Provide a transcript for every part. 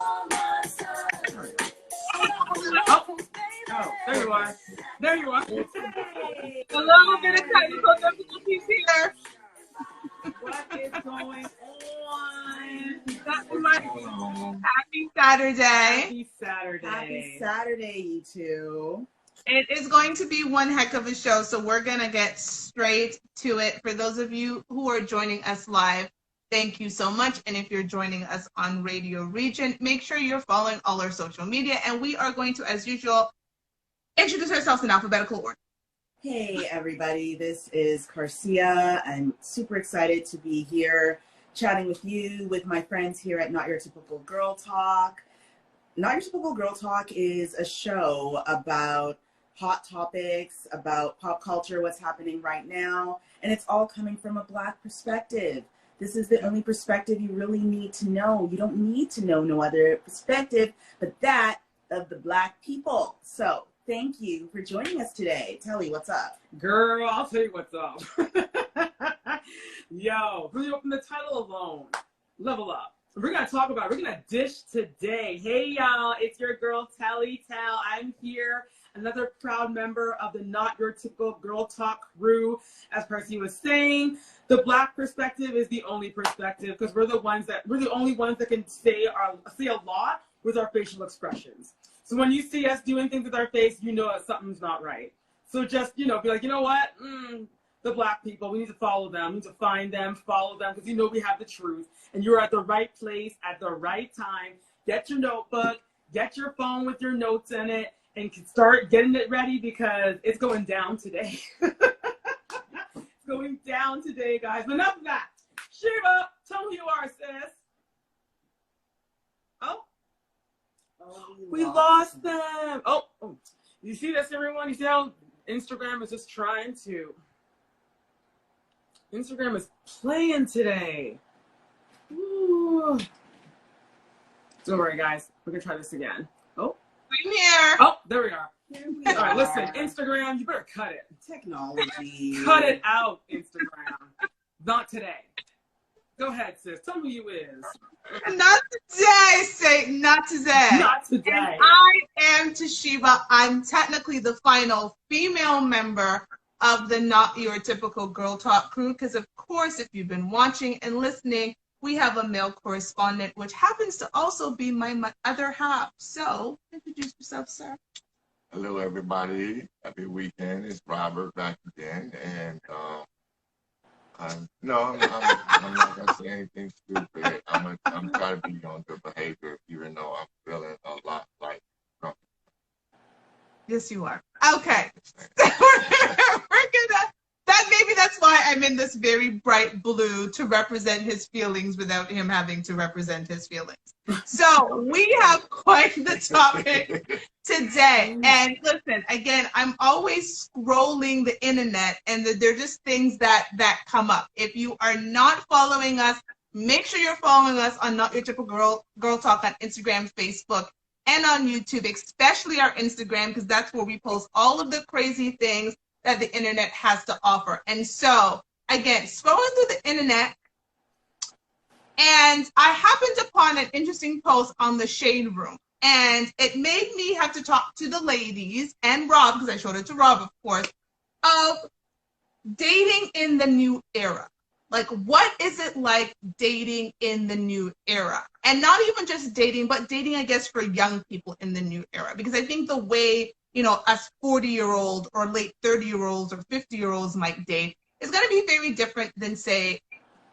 Oh, there you are. There you are. Hey. A little bit of technical difficulties here. What is going on? Happy Saturday. Happy Saturday. Happy Saturday, you two. It is going to be one heck of a show, so we're going to get straight to it. For those of you who are joining us live, thank you so much. And if you're joining us on Radio Region, make sure you're following all our social media. And we are going to, as usual, introduce ourselves in alphabetical order. Hey, everybody. This is Carcia. I'm super excited to be here chatting with you, with my friends here at Not Your Typical Girl Talk. Not Your Typical Girl Talk is a show about hot topics, about pop culture, what's happening right now, and it's all coming from a Black perspective. This is the only perspective you really need to know. You don't need to know no other perspective but that of the Black people. So thank you for joining us today. Telly, what's up? Girl, I'll tell you what's up. Yo, really open the title alone. Level up. We're going to dish today. Hey, y'all, it's your girl, Telly Tell. I'm here, another proud member of the Not Your Typical Girl Talk crew. As Percy was saying, the Black perspective is the only perspective because we're the only ones that can say a lot with our facial expressions. So when you see us doing things with our face, you know that something's not right. So just, be like, you know what? The Black people, we need to follow them. We need to find them, follow them, because we have the truth. And you're at the right place at the right time. Get your notebook, get your phone with your notes in it, and start getting it ready because it's going down today. It's going down today, guys. But enough of that. Shiva, tell me who you are, sis. Oh, we lost them. Oh, you see this, everyone? You see how Instagram is just trying to... Instagram is playing today. Ooh. Don't worry, guys. We're going to try this again. Oh. I'm here. Oh, there we are. All right, listen. Instagram, you better cut it. Technology. Cut it out, Instagram. Not today. Go ahead, sis. Tell me who is. Not today, Satan. Not today. Not today. And I am Toshiba. I'm technically the final female member of the Not Your Typical Girl Talk crew, because of course, if you've been watching and listening, we have a male correspondent, which happens to also be my other half. So, introduce yourself, sir. Hello, everybody. Happy weekend. It's Robert back again, and I'm not gonna say anything stupid. I'm trying to be on good behavior, even though I'm feeling a lot like Trump. Yes, you are. Okay. That's why I'm in this very bright blue, to represent his feelings without him having to represent his feelings. So we have quite the topic today. And listen, again, I'm always scrolling the internet, and they're just things that come up. If you are not following us, make sure you're following us on Not Your Typical Girl Talk on Instagram, Facebook, and on YouTube, especially our Instagram, because that's where we post all of the crazy things that the internet has to offer. And so, again, scrolling through the internet, and I happened upon an interesting post on the Shade Room, and it made me have to talk to the ladies and Rob, because I showed it to Rob, of course, of dating in the new era. Like, what is it like dating in the new era? And not even just dating, but dating, I guess, for young people in the new era. Because I think the way, us 40-year-old or late 30-year-olds or 50-year-olds might date is going to be very different than, say,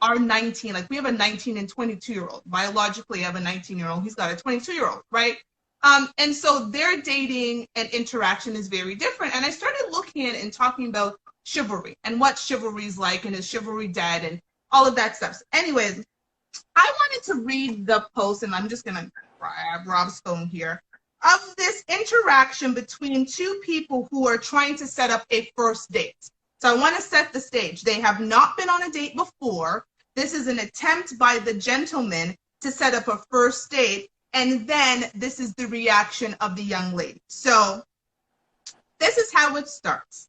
our 19. Like, we have a 19 and 22-year-old. Biologically, I have a 19-year-old. He's got a 22-year-old, right? And so their dating and interaction is very different. And I started looking at it and talking about chivalry and what chivalry is like, and is chivalry dead, and all of that stuff. So anyways, I wanted to read the post, and I'm just going to grab Rob's phone here, of this interaction between two people who are trying to set up a first date. So I want to set the stage. They have not been on a date before. This is an attempt by the gentleman to set up a first date, and then this is the reaction of the young lady. So this is how it starts.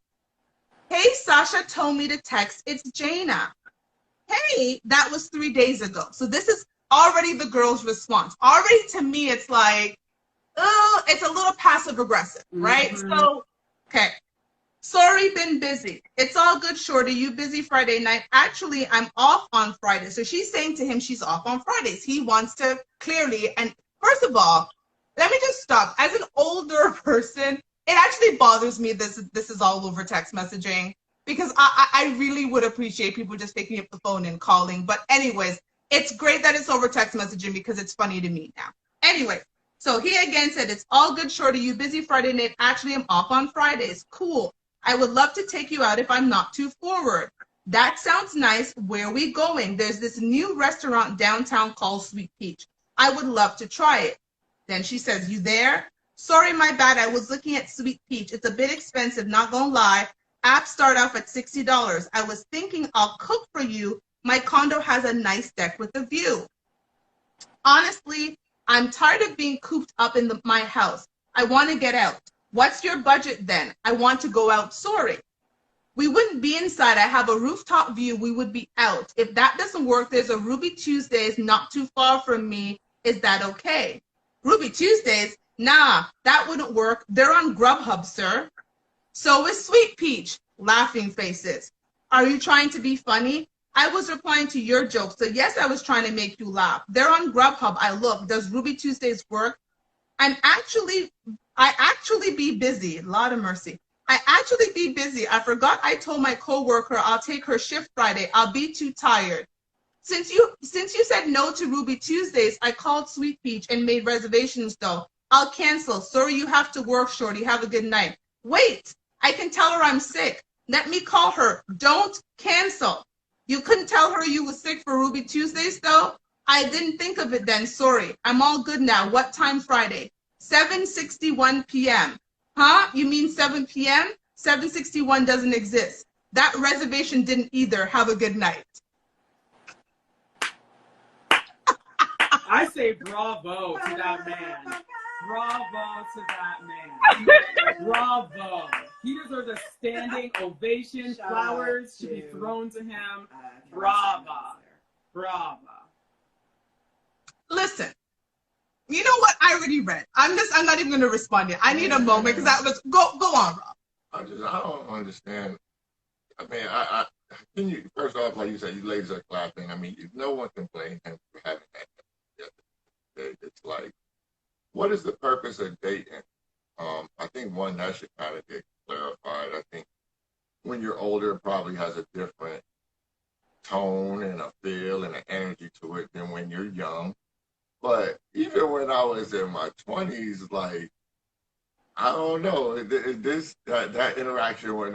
Hey, Sasha told me to text. It's Jaina. Hey, that was 3 days ago. So this is already the girl's response. Already to me, it's like, oh, it's a little passive aggressive, right? Mhm. So, okay. Sorry, been busy. It's all good, shorty. You busy Friday night. Actually, I'm off on Friday. So she's saying to him she's off on Fridays. He wants to clearly, and first of all, let me just stop. As an older person, it actually bothers me this is all over text messaging, because I really would appreciate people just picking up the phone and calling. But anyways, it's great that it's over text messaging because it's funny to me now. Anyway, so he again said, it's all good, shorty. You busy Friday night. Actually, I'm off on Fridays. Cool. I would love to take you out if I'm not too forward. That sounds nice. Where are we going? There's this new restaurant downtown called Sweet Peach. I would love to try it. Then she says, you there? Sorry, my bad. I was looking at Sweet Peach. It's a bit expensive, not gonna lie. Apps start off at $60. I was thinking I'll cook for you. My condo has a nice deck with a view. Honestly, I'm tired of being cooped up in my house. I want to get out. What's your budget then? I want to go out soaring. We wouldn't be inside. I have a rooftop view. We would be out. If that doesn't work, there's a Ruby Tuesdays not too far from me. Is that okay? Ruby Tuesdays? Nah, that wouldn't work. They're on Grubhub, sir. So is Sweet Peach. Laughing faces. Are you trying to be funny? I was replying to your joke. So yes, I was trying to make you laugh. They're on Grubhub. I look. Does Ruby Tuesdays work? I actually be busy. Lord of mercy. I actually be busy. I forgot I told my coworker I'll take her shift Friday. I'll be too tired. Since you said no to Ruby Tuesdays, I called Sweet Peach and made reservations though. I'll cancel. Sorry you have to work, shorty. Have a good night. Wait, I can tell her I'm sick. Let me call her. Don't cancel. You couldn't tell her you were sick for Ruby Tuesdays though? I didn't think of it then. Sorry. I'm all good now. What time Friday? 7:61 p.m. Huh? You mean 7 p.m.? 7:61 doesn't exist. That reservation didn't either. Have a good night. I say bravo to that man. Bravo to that man. Bravo. He deserves a standing ovation. Shout Flowers to, should be thrown to him. Bravo. Bravo. Bravo. Listen, you know what? I already read. I'm not even gonna respond yet. I need a moment because that was go on, Rob. I don't understand. I mean, I can you first off, like you said, you ladies are clapping. I mean, no one can blame him for having that. It's like, what is the purpose of dating? I think one that should kind of get clarified. I think when you're older, it probably has a different tone and a feel and an energy to it than when you're young. But even when I was in my 20s, like, I don't know, that interaction went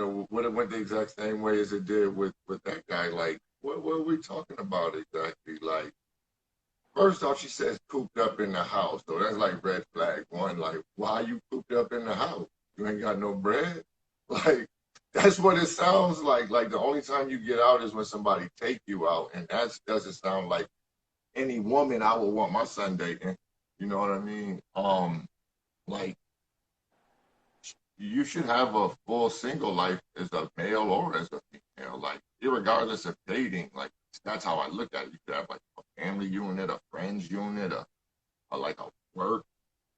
the exact same way as it did with that guy. Like, what are we talking about exactly? Like, first off, she says cooped up in the house. So that's like red flag one. Like, why you cooped up in the house? You ain't got no bread? Like, that's what it sounds like. Like, the only time you get out is when somebody take you out. And that doesn't sound like any woman I would want my son dating. You know what I mean? Like, you should have a full single life as a male or as a female. Like, irregardless of dating, like, that's how I look at it. You could have like a family unit, a friends unit, a like a work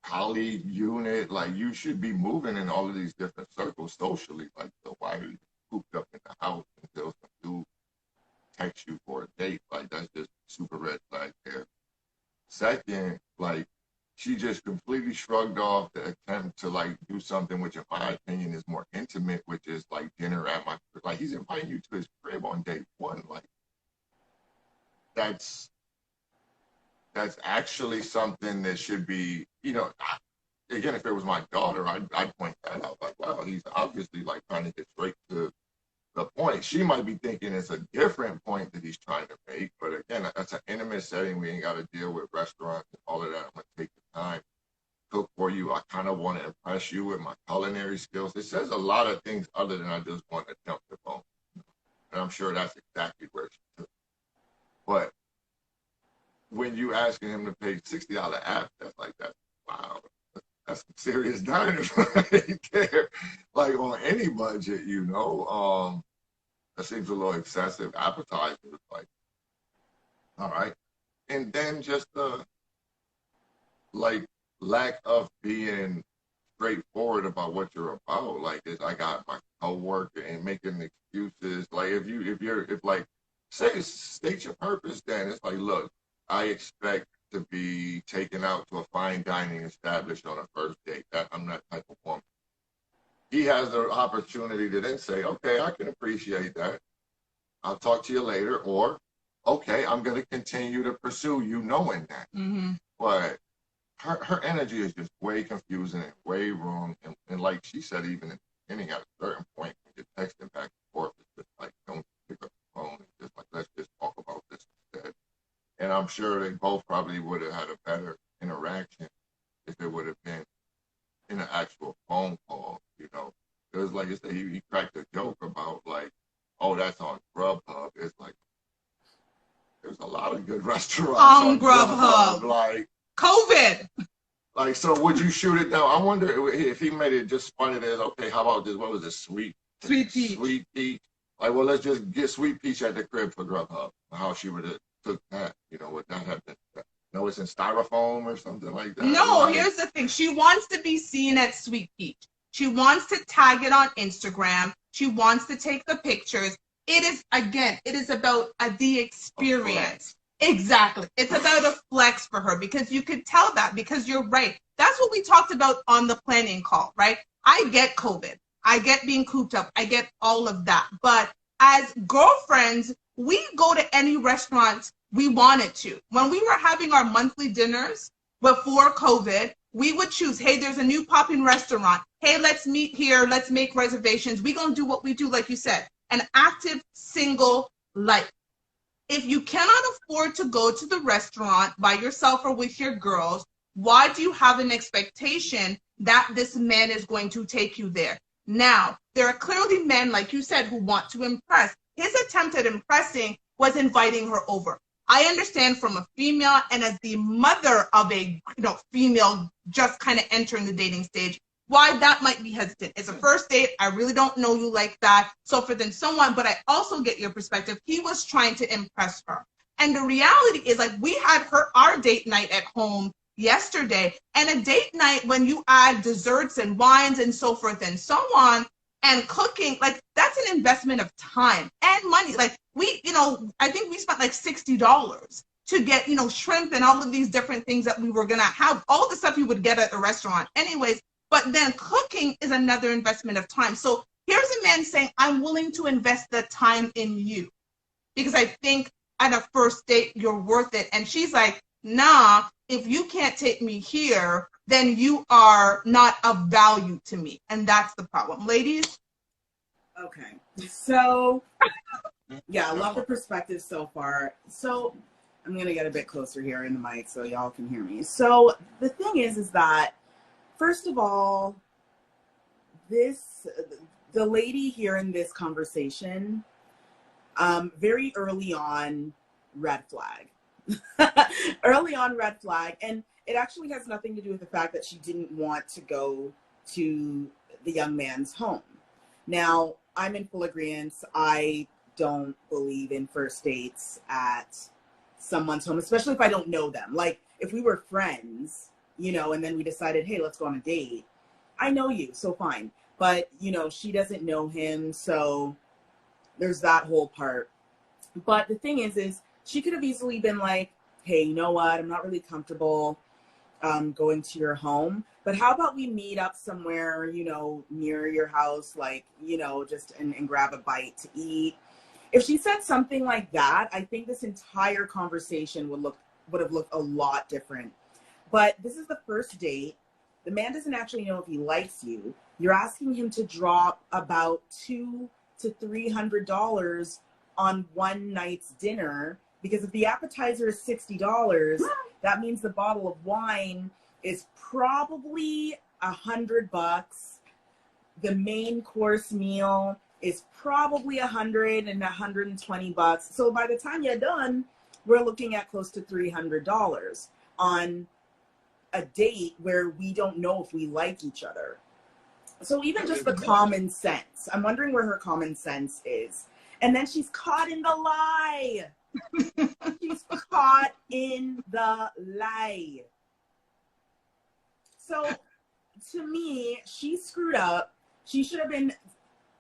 colleague unit. Like, you should be moving in all of these different circles socially. Like, so why are you cooped up in the house until some dude text you for a date? Like, that's just super red flag there. Second, like, she just completely shrugged off the attempt to like do something which in my opinion is more intimate, which is like dinner at my, like, he's inviting you to his crib on date one. Like, that's actually something that should be, you know, again, if it was my daughter, I'd point that out. Like, wow, he's obviously like trying to get straight to the point. She might be thinking it's a different point that he's trying to make, but again, that's an intimate setting. We ain't got to deal with restaurants and all of that. I'm gonna take the time, cook for you. I kind of want to impress you with my culinary skills. It says a lot of things other than I just want to jump the phone, and I'm sure that's exactly where she took it. But when you asking him to pay $60 app, that's like that. Wow, that's some serious dining right there. Like, on any budget, you know, that seems a little excessive. Appetizers, like, all right. and then just the like lack of being straightforward about what you're about. Like, I got my coworker and making excuses. Like, if like, state your purpose. Then it's like, look, I expect to be taken out to a fine dining establishment on a first date. That I'm that type of woman. He has the opportunity to then say, okay, I can appreciate that. I'll talk to you later, or okay, I'm going to continue to pursue you, knowing that. Mm-hmm. But her energy is just way confusing and way wrong. And like she said, even in the beginning, at a certain point, when you're texting back and forth, it's just like, don't pick up the phone and just like, let's just talk about this instead. And I'm sure they both probably would have had a better interaction if it would have been in an actual phone call, you know. Because like I said, he cracked a joke about like, oh, that's on Grubhub. It's like, there's a lot of good restaurants on Grubhub. Like, COVID. Like, so would you shoot it down? I wonder if he made it just spun it as, okay, how about this? What was it? Sweet Peach. Sweet Peach. Like, well, let's just get Sweet Peach at the crib for Grubhub. How she would have took that, you know, would that have been? No, it's in styrofoam or something like that. No, like, here's the thing. She wants to be seen at Sweet Peach. She wants to tag it on Instagram. She wants to take the pictures. It is, again, it is about the experience. Exactly. It's about a flex for her, because you could tell that, because you're right. That's what we talked about on the planning call, right? I get COVID. I get being cooped up. I get all of that. But as girlfriends, we go to any restaurant we wanted to. When we were having our monthly dinners before COVID, we would choose, hey, there's a new popping restaurant. Hey, let's meet here. Let's make reservations. We're going to do what we do, like you said, an active single life. If you cannot afford to go to the restaurant by yourself or with your girls, why do you have an expectation that this man is going to take you there? Now, there are clearly men, like you said, who want to impress. His attempt at impressing was inviting her over. I understand from a female and as the mother of a female just kind of entering the dating stage, why that might be hesitant. It's a first date. I really don't know you like that. So for then someone, but I also get your perspective. He was trying to impress her. And the reality is, like, we had our date night at home yesterday, and a date night when you add desserts and wines and so forth and so on, and cooking, like, that's an investment of time and money. Like, we, I think we spent like $60 to get, shrimp and all of these different things that we were going to have, all the stuff you would get at a restaurant anyways. But then cooking is another investment of time. So here's a man saying, I'm willing to invest the time in you because I think at a first date, you're worth it. And she's like, nah, if you can't take me here, then you are not of value to me. And that's the problem. Ladies? Okay. So, yeah, I love the perspective so far. So I'm going to get a bit closer here in the mic so y'all can hear me. So the thing is that, first of all, the lady here in this conversation, very early on, red flag. Early on, red flag. And it actually has nothing to do with the fact that she didn't want to go to the young man's home. Now, I'm in full agreement. I don't believe in first dates at someone's home, especially if I don't know them. Like, if we were friends, and then we decided, hey, let's go on a date. I know you, so fine. But, she doesn't know him, so there's that whole part. But the thing is she could have easily been like, hey, you know what? I'm not really comfortable going to your home. But how about we meet up somewhere, near your house, like, just and grab a bite to eat. If she said something like that, I think this entire conversation would have looked a lot different. But this is the first date. The man doesn't actually know if he likes you. You're asking him to drop about $200 to $300 on one night's dinner, because if the appetizer is $60, that means the bottle of wine is probably $100. The main course meal is probably $100 and $120. So by the time you're done, we're looking at close to $300 on a date where we don't know if we like each other. So even just the common sense, I'm wondering where her common sense is. And then she's caught in the lie. She's caught in the lie. So, to me, she screwed up. She should have been,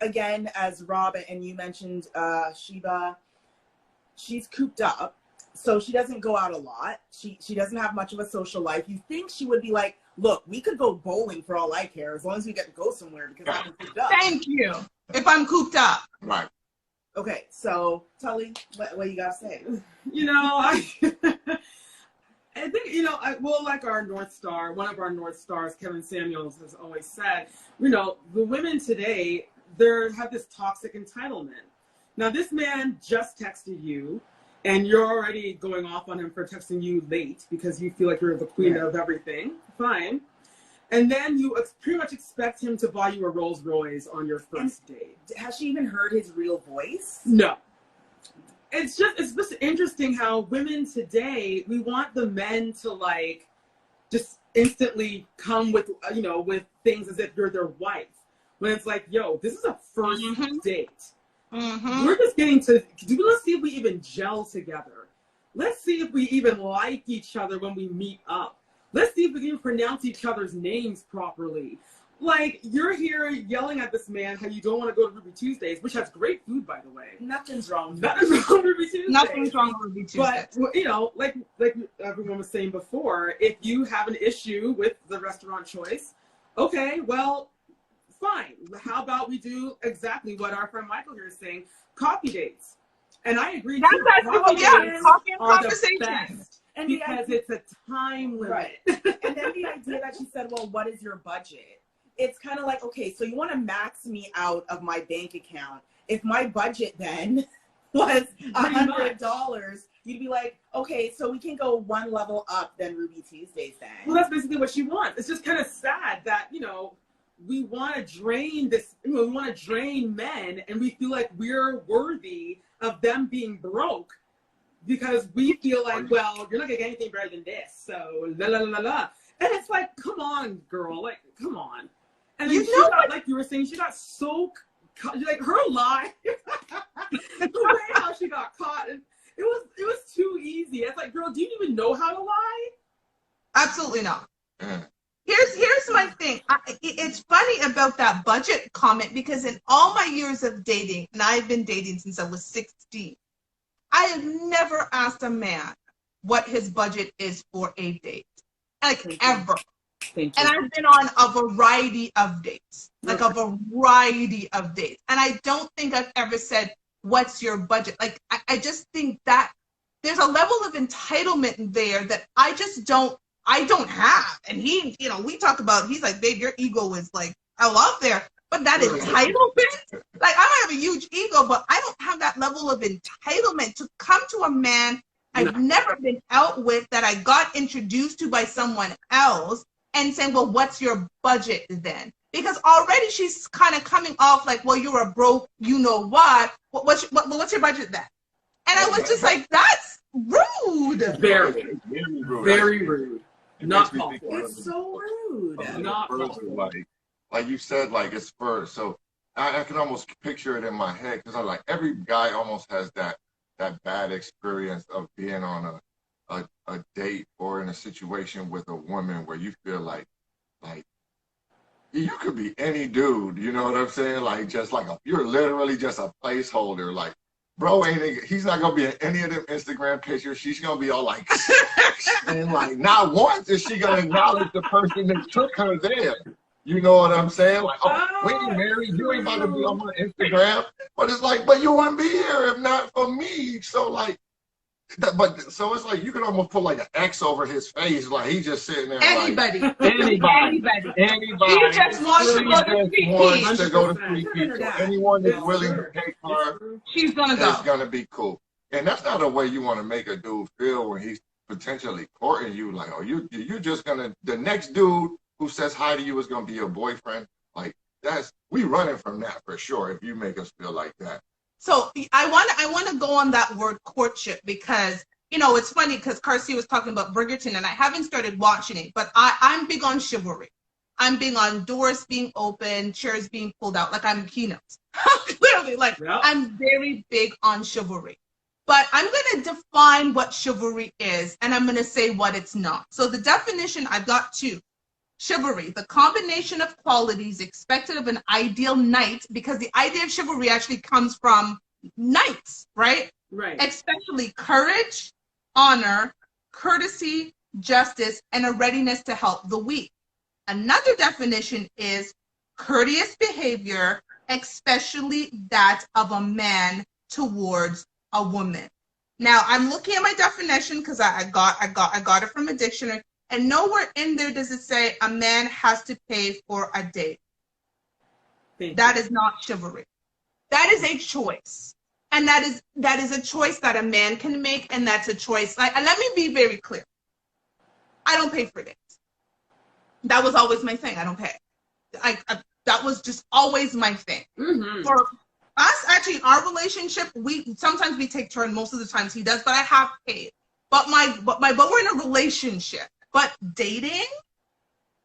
again, as Rob and you mentioned, Sheba, she's cooped up. So she doesn't go out a lot. She doesn't have much of a social life. You think she would be like, look, we could go bowling for all I care, as long as we get to go somewhere because I'm cooped up. Thank you. If I'm cooped up. Right. Okay, so Tully, what you gotta say? You know, I think, you know, well, like our North Star, one of our North Stars, Kevin Samuels, has always said, you know, the women today, they have this toxic entitlement. Now, this man just texted you, and you're already going off on him for texting you late because you feel like you're the queen of everything. Fine. And then you pretty much expect him to buy you a Rolls Royce on your first date. Has she even heard his real voice? No. It's just interesting how women today, we want the men to like just instantly come with things as if you're their wife. When it's like, yo, this is a first date. We're just let's see if we even gel together. Let's see if we even like each other when we meet up. Let's see if we can even pronounce each other's names properly. Like, you're here yelling at this man how you don't want to go to Ruby Tuesdays, which has great food, by the way. Nothing's wrong with Nothing's wrong with Ruby Tuesdays. Nothing's wrong with Ruby Tuesdays. But, you know, like everyone was saying before, if you have an issue with the restaurant choice, okay, well, fine. How about we do exactly what our friend Michael here is saying, coffee dates. And I agree. That's coffee dates coffee and are conversation. the best. And because it's a time limit. Right. And then the idea that she said, well, what is your budget? It's kind of like, okay, so you want to max me out of my bank account. If my budget then was $100, you'd be like, okay, so we can go one level up than Ruby Tuesdays then. Well, that's basically what she wants. It's just kind of sad that, you know, we want to drain we want to drain men, and we feel like we're worthy of them being broke. Because we feel like, well, you're not gonna get anything better than this, so la la la la. And it's like, come on, girl, like, come on. And then like you were saying, she got so like her lie, the way how she got caught, it was too easy. It's like, girl, do you even know how to lie? Absolutely not. Here's my thing. It's funny about that budget comment because in all my years of dating, and I've been dating since I was 16. I have never asked a man what his budget is for a date, like ever. Thank you. And I've been on a variety of dates, like a variety of dates. And I don't think I've ever said, what's your budget? Like, I just think that there's a level of entitlement there that I don't have. And he, you know, we talk about, he's like, babe, your ego is like, I love there. But that entitlement, like I might have a huge ego, but I don't have that level of entitlement to come to a man I've never been out with that I got introduced to by someone else and saying, well, what's your budget then? Because already she's kind of coming off like, well, you're a broke, you know what? What's your budget then? And I was just like, that's rude. Very rude. Very rude. Not called for. It's so rude. Not called for. Like you said, like it's first. So I can almost picture it in my head because I'm like, every guy almost has that bad experience of being on a date or in a situation with a woman where you feel like you could be any dude, you know what I'm saying? Like just like you're literally just a placeholder. Like, bro, he's not gonna be in any of them Instagram pictures. She's gonna be all like, and like not once is she gonna acknowledge the person that took her there. You know what I'm saying? Like, oh, we ain't married. You ain't about to be on my Instagram. But it's like, but you wouldn't be here if not for me. So like, so it's like you can almost put like an X over his face, like he's just sitting there. Anybody. Like, anybody. He just wants to go to Free People. Anyone that's willing to pay for her, she's gonna go. It's gonna be cool. And that's not a way you want to make a dude feel when he's potentially courting you. Like, oh, you're just gonna the next dude who says hi to you is going to be your boyfriend. Like we running from that for sure. If you make us feel like that. So I want to go on that word courtship because, you know, it's funny because Karsia was talking about Bridgerton and I haven't started watching it, but I'm big on chivalry. I'm big on doors being open, chairs being pulled out, like I'm keynotes. Literally, like I'm very big on chivalry. But I'm going to define what chivalry is, and I'm going to say what it's not. So the definition, I've got two. Chivalry, the combination of qualities expected of an ideal knight, because the idea of chivalry actually comes from knights, right? Right. Especially courage, honor, courtesy, justice, and a readiness to help the weak. Another definition is courteous behavior, especially that of a man towards a woman. Now I'm looking at my definition because I got it from a dictionary, and nowhere in there does it say a man has to pay for a date. That is not chivalry. That is a choice, and that is a choice that a man can make, and that's a choice. Like, let me be very clear. I don't pay for dates. That was always my thing. I don't pay. That was just always my thing. Mm-hmm. For us, actually, in our relationship, sometimes we take turns. Most of the times he does, but I have paid. But we're in a relationship. But dating,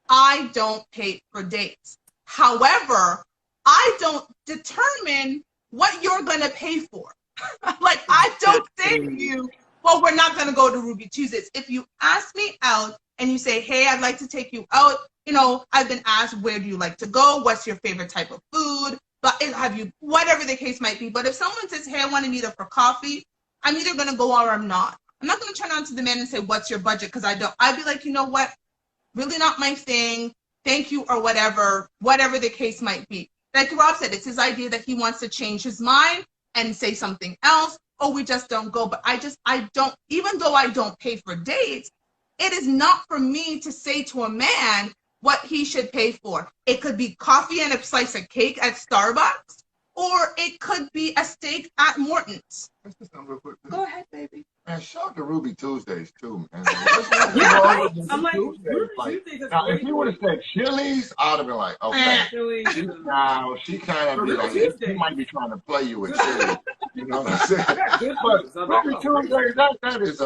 I don't pay for dates. However, I don't determine what you're gonna pay for. Like, I don't say to you, well, we're not gonna go to Ruby Tuesdays. If you ask me out and you say, hey, I'd like to take you out, you know, I've been asked, where do you like to go? What's your favorite type of food? But have you, whatever the case might be. But if someone says, hey, I want to meet up for coffee, I'm either going to go or I'm not. I'm not going to turn on to the man and say, what's your budget? Because I'd be like, you know what? Really not my thing. Thank you, or whatever the case might be. Like Rob said, it's his idea that he wants to change his mind and say something else, or we just don't go. But I don't, even though I don't pay for dates, it is not for me to say to a man what he should pay for. It could be coffee and a slice of cake at Starbucks, or it could be a steak at Morton's. Real quick. Go ahead, baby. Man, shout out to Ruby Tuesdays too, man. Yeah, right? I'm like, Ruby Tuesdays is now, great. if you would have said Chili's, I'd have been like, okay. Now she kind of be like, she might be trying to play you with Chili's. You know what I'm saying? But Ruby Tuesdays,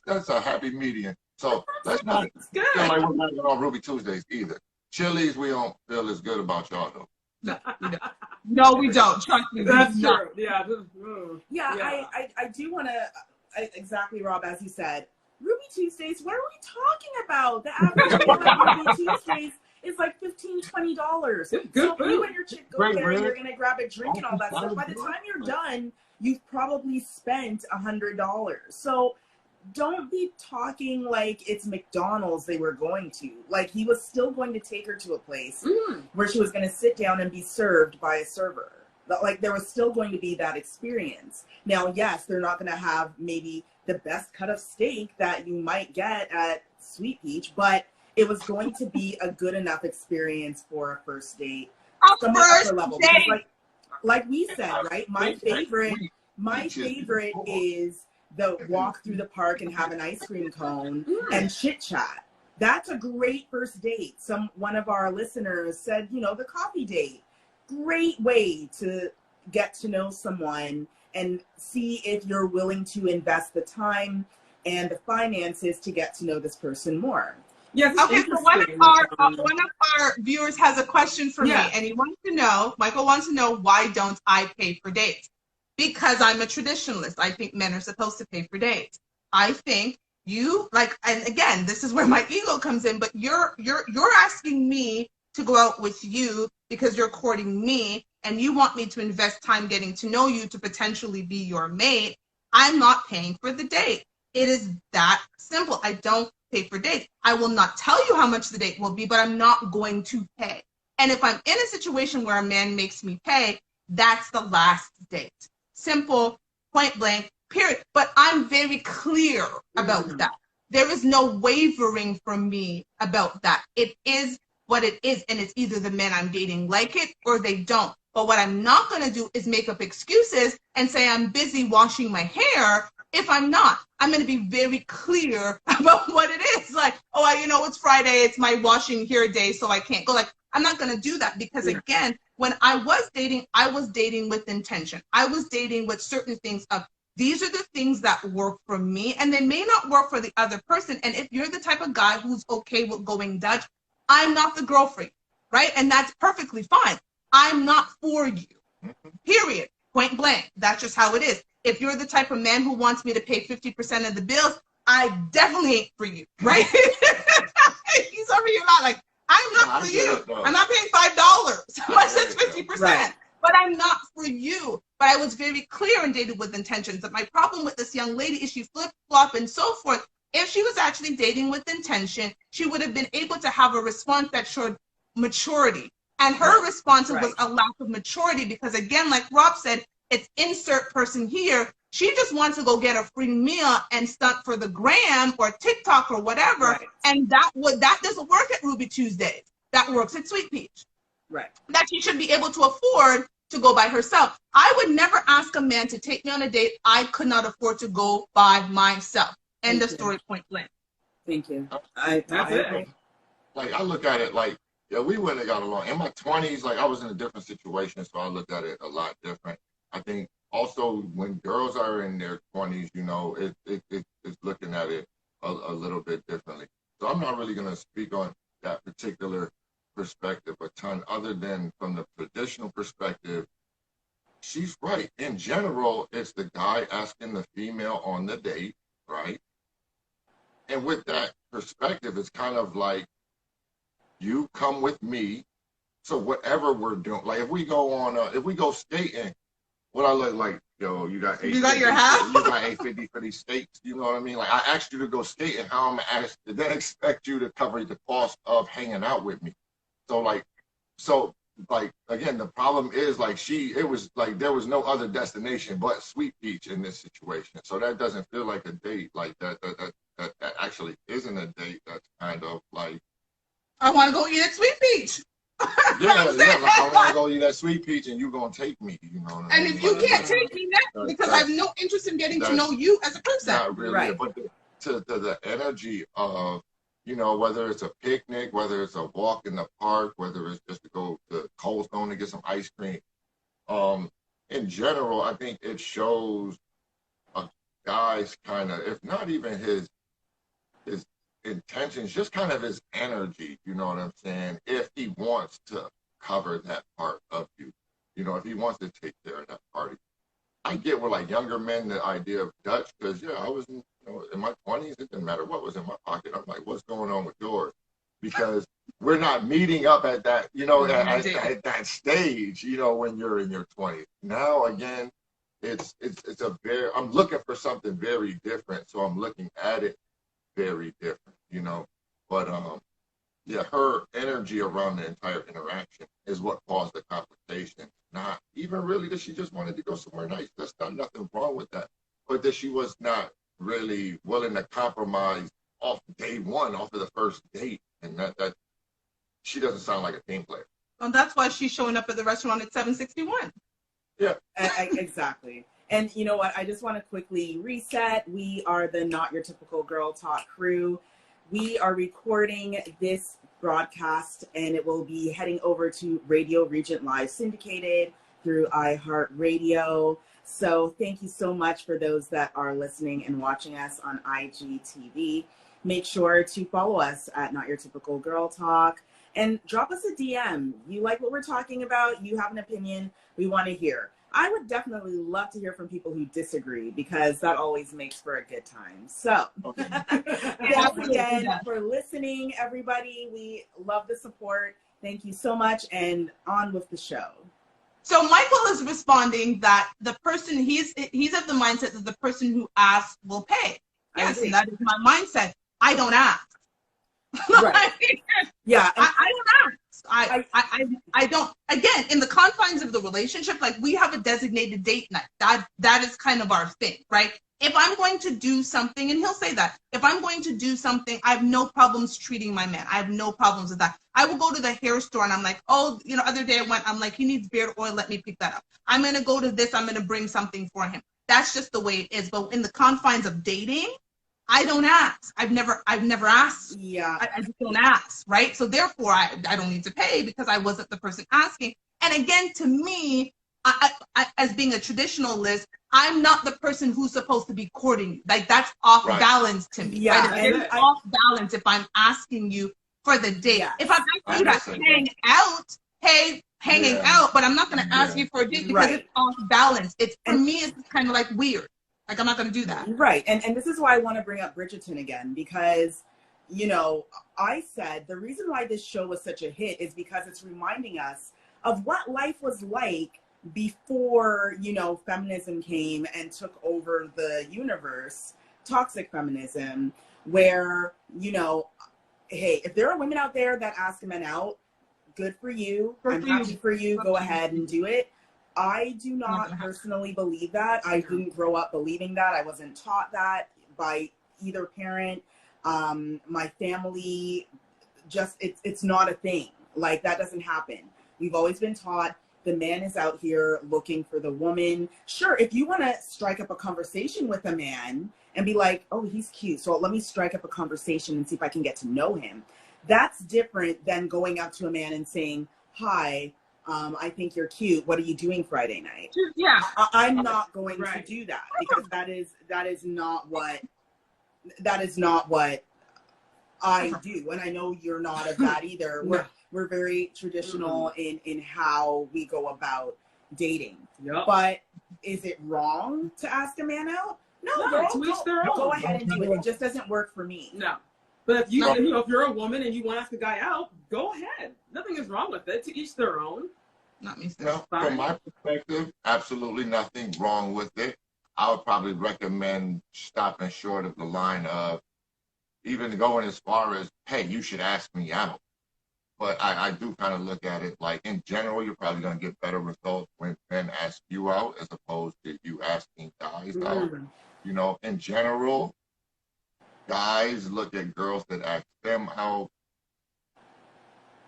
that's a happy median. So let's not feel like we're not on Ruby Tuesdays either. Chili's, we don't feel as good about y'all though. No, we don't. Trust me. That's true. Yeah. I do want to, exactly, Rob, as you said, Ruby Tuesdays, what are we talking about? The average meal at Ruby Tuesdays is like $15, $20. So if you and your chick go there and you're going to grab a drink and all that stuff, by the time you're done, you've probably spent $100. So don't be talking like it's McDonald's they were going to. Like, he was still going to take her to a place where she was going to sit down and be served by a server. Like, there was still going to be that experience. Now, yes, they're not going to have maybe the best cut of steak that you might get at Sweet Peach, but it was going to be a good enough experience for a first date. Upper level. Because like we said, right? My favorite is the walk through the park and have an ice cream cone and chit chat. That's a great first date. One of our listeners said, you know, the coffee date. Great way to get to know someone and see if you're willing to invest the time and the finances to get to know this person more. Yes. Okay, so one of our viewers has a question for me, and he wants to know, Michael wants to know, why don't I pay for dates? Because I'm a traditionalist. I think men are supposed to pay for dates. I think you, like, and again, this is where my ego comes in, but you're asking me to go out with you because you're courting me and you want me to invest time getting to know you to potentially be your mate. I'm not paying for the date. It is that simple. I don't pay for dates. I will not tell you how much the date will be, but I'm not going to pay. And if I'm in a situation where a man makes me pay, that's the last date. Simple, point blank, period. But I'm very clear about that. There is no wavering from me about that. It is what it is, and it's either the men I'm dating like it or they don't. But what I'm not going to do is make up excuses and say I'm busy washing my hair if I'm not. I'm going to be very clear about what it is. Like, oh, you know, it's Friday, it's my washing hair day, so I can't go. Like, I'm not going to do that because, again, when I was dating with intention. I was dating with certain things of, these are the things that work for me, and they may not work for the other person. And if you're the type of guy who's okay with going Dutch, I'm not the girl for you, right? And that's perfectly fine. I'm not for you, period, point blank. That's just how it is. if you're the type of man who wants me to pay 50% of the bills, I definitely ain't for you, right? He's over here not like, I'm not for you. I'm not paying $5, much as 50%. Right. But I'm not for you. But I was very clear and dated with intentions that my problem with this young lady is she flip-flop and so forth. If she was actually dating with intention, she would have been able to have a response that showed maturity. And her response was a lack of maturity because, again, like Rob said, it's insert person here. She just wants to go get a free meal and stunt for the gram or TikTok or whatever. Right. And that doesn't work at Ruby Tuesdays. That works at Sweet Peach. Right. That she should be able to afford to go by herself. I would never ask a man to take me on a date I could not afford to go by myself. End of story, point blank. Thank you. I look at it like, yeah, we wouldn't have got along. In my 20s, like I was in a different situation, so I look at it a lot different. I think also when girls are in their 20s, you know, it's looking at it a little bit differently. So I'm not really going to speak on that particular perspective a ton, other than from the traditional perspective. She's right. In general, it's the guy asking the female on the date, right? And with that perspective, it's kind of like, you come with me, so whatever we're doing, like if we go skating, what I look like, yo, you got your half? You got $850 for these skates, you know what I mean? Like I asked you to go skating, how am I asked to then expect you to cover the cost of hanging out with me? So again, the problem is like it was like there was no other destination but Sweet Peach in this situation. So that doesn't feel like a date. Like that actually isn't a date. That's kind of like, I want to go eat at Sweet Peach. Yeah, like I want to go eat at Sweet Peach and you gonna take me, you know what I mean? And if you can't take me now, because I have no interest in getting to know you as a person. Not really, right. But to the energy of, you know, whether it's a picnic, whether it's a walk in the park, whether it's just to go to Cold Stone to get some ice cream. In general, I think it shows a guy's kind of, if not even his intentions, just kind of his energy, you know what I'm saying? If he wants to cover that part of you, you know, if he wants to take care of that party. I get with like younger men the idea of Dutch, because I was in my 20s, it didn't matter what was in my pocket. I'm like, what's going on with yours? Because we're not meeting up at that, you know, at that stage, you know, when you're in your 20s. Now again, I'm looking for something very different, so I'm looking at it very different, you know. But her energy around the entire interaction is what caused the complication. Not even really that she just wanted to go somewhere nice. There's nothing wrong with that. But that she was not really willing to compromise off day one, off of the first date. And that she doesn't sound like a team player. Well, that's why she's showing up at the restaurant at 761. Yeah. Exactly. And you know what? I just want to quickly reset. We are the Not Your Typical Girl Talk crew. We are recording this broadcast and it will be heading over to Radio Regent Live syndicated through iHeartRadio. So thank you so much for those that are listening and watching us on IGTV. Make sure to follow us at Not Your Typical Girl Talk and drop us a DM. You like what we're talking about? You have an opinion? We want to hear. I would definitely love to hear from people who disagree because that always makes for a good time. So thanks again for listening, everybody. We love the support. Thank you so much, and on with the show. So Michael is responding that the person, he's of the mindset that the person who asks will pay. Yes, and that is my mindset. I don't ask. Right. Yeah. I don't ask. I don't, again, in the confines of the relationship, like we have a designated date night. That is kind of our thing, right? If I'm going to do something, and he'll say that, if I'm going to do something, I have no problems treating my man. I have no problems with that. I will go to the hair store and I'm like, oh, you know, other day I went, I'm like, he needs beard oil, let me pick that up. I'm going to go to this, I'm going to bring something for him. That's just the way it is. But in the confines of dating, I don't ask. I've never asked. Yeah. I just don't ask, right? So therefore, I don't need to pay because I wasn't the person asking. And again, to me, I as being a traditionalist, I'm not the person who's supposed to be courting you. Like that's off balance to me. Yeah. Right? It's off balance if I'm asking you for the date. Yeah. If I'm asking you to hang out, hey, hanging out, but I'm not going to ask you for a date because it's off balance. It's for me, it's kind of like weird. Like I'm not going to do that. Right. And this is why I want to bring up Bridgerton again, because, you know, I said the reason why this show was such a hit is because it's reminding us of what life was like before, you know, feminism came and took over the universe, toxic feminism, where, you know, hey, if there are women out there that ask men out, good for you. I'm happy for you. Go ahead and do it. I do not personally believe that. I didn't grow up believing that. I wasn't taught that by either parent. My family, just, it's not a thing. Like, that doesn't happen. We've always been taught the man is out here looking for the woman. Sure, if you want to strike up a conversation with a man and be like, oh, he's cute, so let me strike up a conversation and see if I can get to know him. That's different than going up to a man and saying, hi, I think you're cute. What are you doing Friday night? Yeah. I'm not going to do that, because that is not what I do. And I know you're not of that either. We're very traditional in how we go about dating. Yep. But is it wrong to ask a man out? No, go ahead and do it. It just doesn't work for me. No. But if if you're a woman and you want to ask a guy out, go ahead. Nothing is wrong with it. To each their own. Not me. No, from my perspective, absolutely nothing wrong with it. I would probably recommend stopping short of the line of even going as far as, hey, you should ask me out. But I do kind of look at it like, in general, you're probably going to get better results when men ask you out as opposed to you asking guys out. You know, in general, guys look at girls that ask them out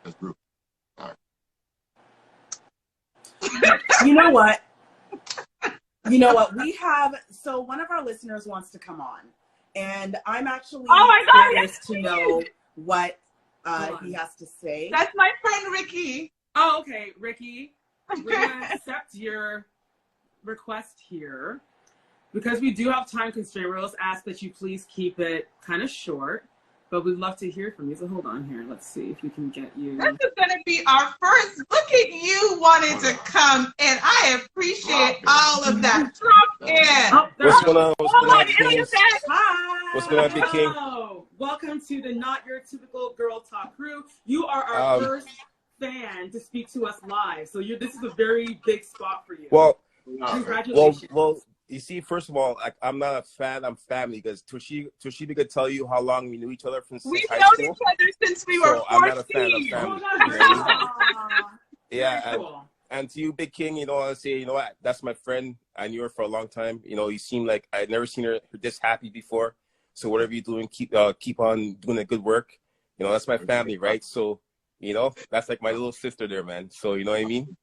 as group. Sorry. You know what? We have, so one of our listeners wants to come on, and I'm actually curious to know what he has to say. That's my friend Ricky. Oh, okay, Ricky. We're gonna accept your request here because we do have time constraint. We'll just ask that you please keep it kind of short, but we'd love to hear from you. So hold on here. Let's see if we can get you. This is gonna be our first. Look at you wanting to come, and I appreciate all of that. Drop in. What's going on? Hi. What's going on, Big King? Welcome to the Not Your Typical Girl Talk crew. You are our first fan to speak to us live, so this is a very big spot for you. Well, congratulations. Well, you see, first of all, I'm not a fan. I'm family, because Toshiba could tell you how long we knew each other from We've high known school. each other since we were 14. I'm not a fan of family. You know what I mean? Yeah, cool. and to you, Big King, you know, I say, you know what? That's my friend. I knew her for a long time. You know, you seem like I'd never seen her this happy before. So whatever you're doing, keep on doing the good work. You know, that's my family, right? So, you know, that's like my little sister there, man. So, you know what I mean?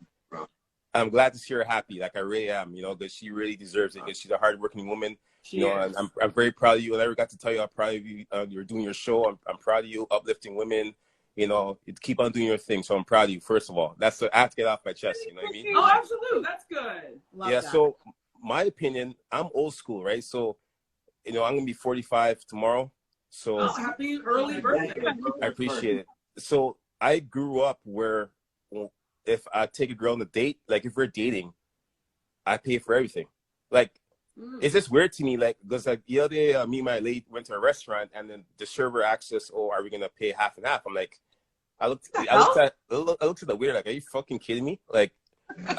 I'm glad to see her happy, like I really am, you know, because she really deserves it, because she's a hardworking woman. You know, and I'm very proud of you. I never got to tell you how proud of you you're doing your show. I'm proud of you, uplifting women. You know, you keep on doing your thing. So I'm proud of you, first of all. I have to get off my chest, you know what I mean? Oh, absolutely. That's good. Love yeah, that. so my opinion, I'm old school, right? So, you know, I'm going to be 45 tomorrow. So happy early birthday. I appreciate it. So I grew up where, if I take a girl on a date, like if we're dating, I pay for everything. Like, it's just weird to me, like, because like the other day, me and my lady went to a restaurant, and then the server asked us, "Oh, are we gonna pay half and half?" I'm like, I looked at the waiter like, "Are you fucking kidding me?" Like,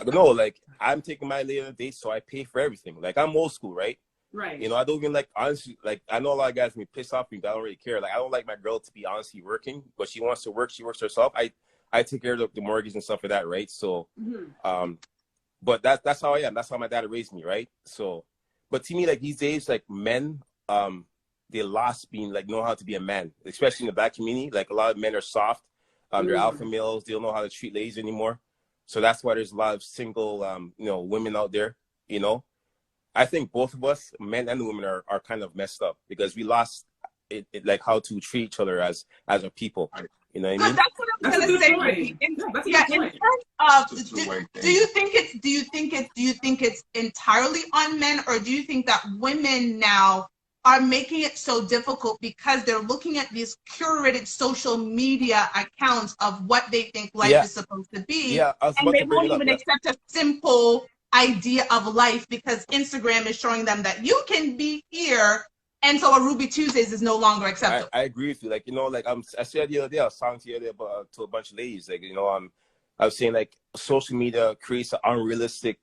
no, like I'm taking my lady on a date, so I pay for everything. Like, I'm old school, right? Right. You know, I don't even like, honestly, like, I know a lot of guys may piss off me, but I don't really care. Like, I don't like my girl to be honestly working, but she wants to work. She works herself. I take care of the mortgage and stuff like that, right? So, but that's how I am. That's how my dad raised me, right? So, but to me, like, these days, like, men, they lost being, like, know how to be a man, especially in the Black community. Like, a lot of men are soft. They're alpha males. They don't know how to treat ladies anymore. So that's why there's a lot of single, you know, women out there, you know. I think both of us, men and women, are kind of messed up, because we lost it like how to treat each other as a people. You know what I mean? That's what I'm going to say. In terms of, do you think it's entirely on men, or do you think that women now are making it so difficult because they're looking at these curated social media accounts of what they think life is supposed to be. Yeah, I was and about they to bring won't it up. even accept a simple idea of life because Instagram is showing them that you can be here. And so a Ruby Tuesdays is no longer acceptable. I agree with you. Like, you know, like I said the other day, I was talking to you the other day about, to a bunch of ladies. Like, you know, I was saying like social media creates an unrealistic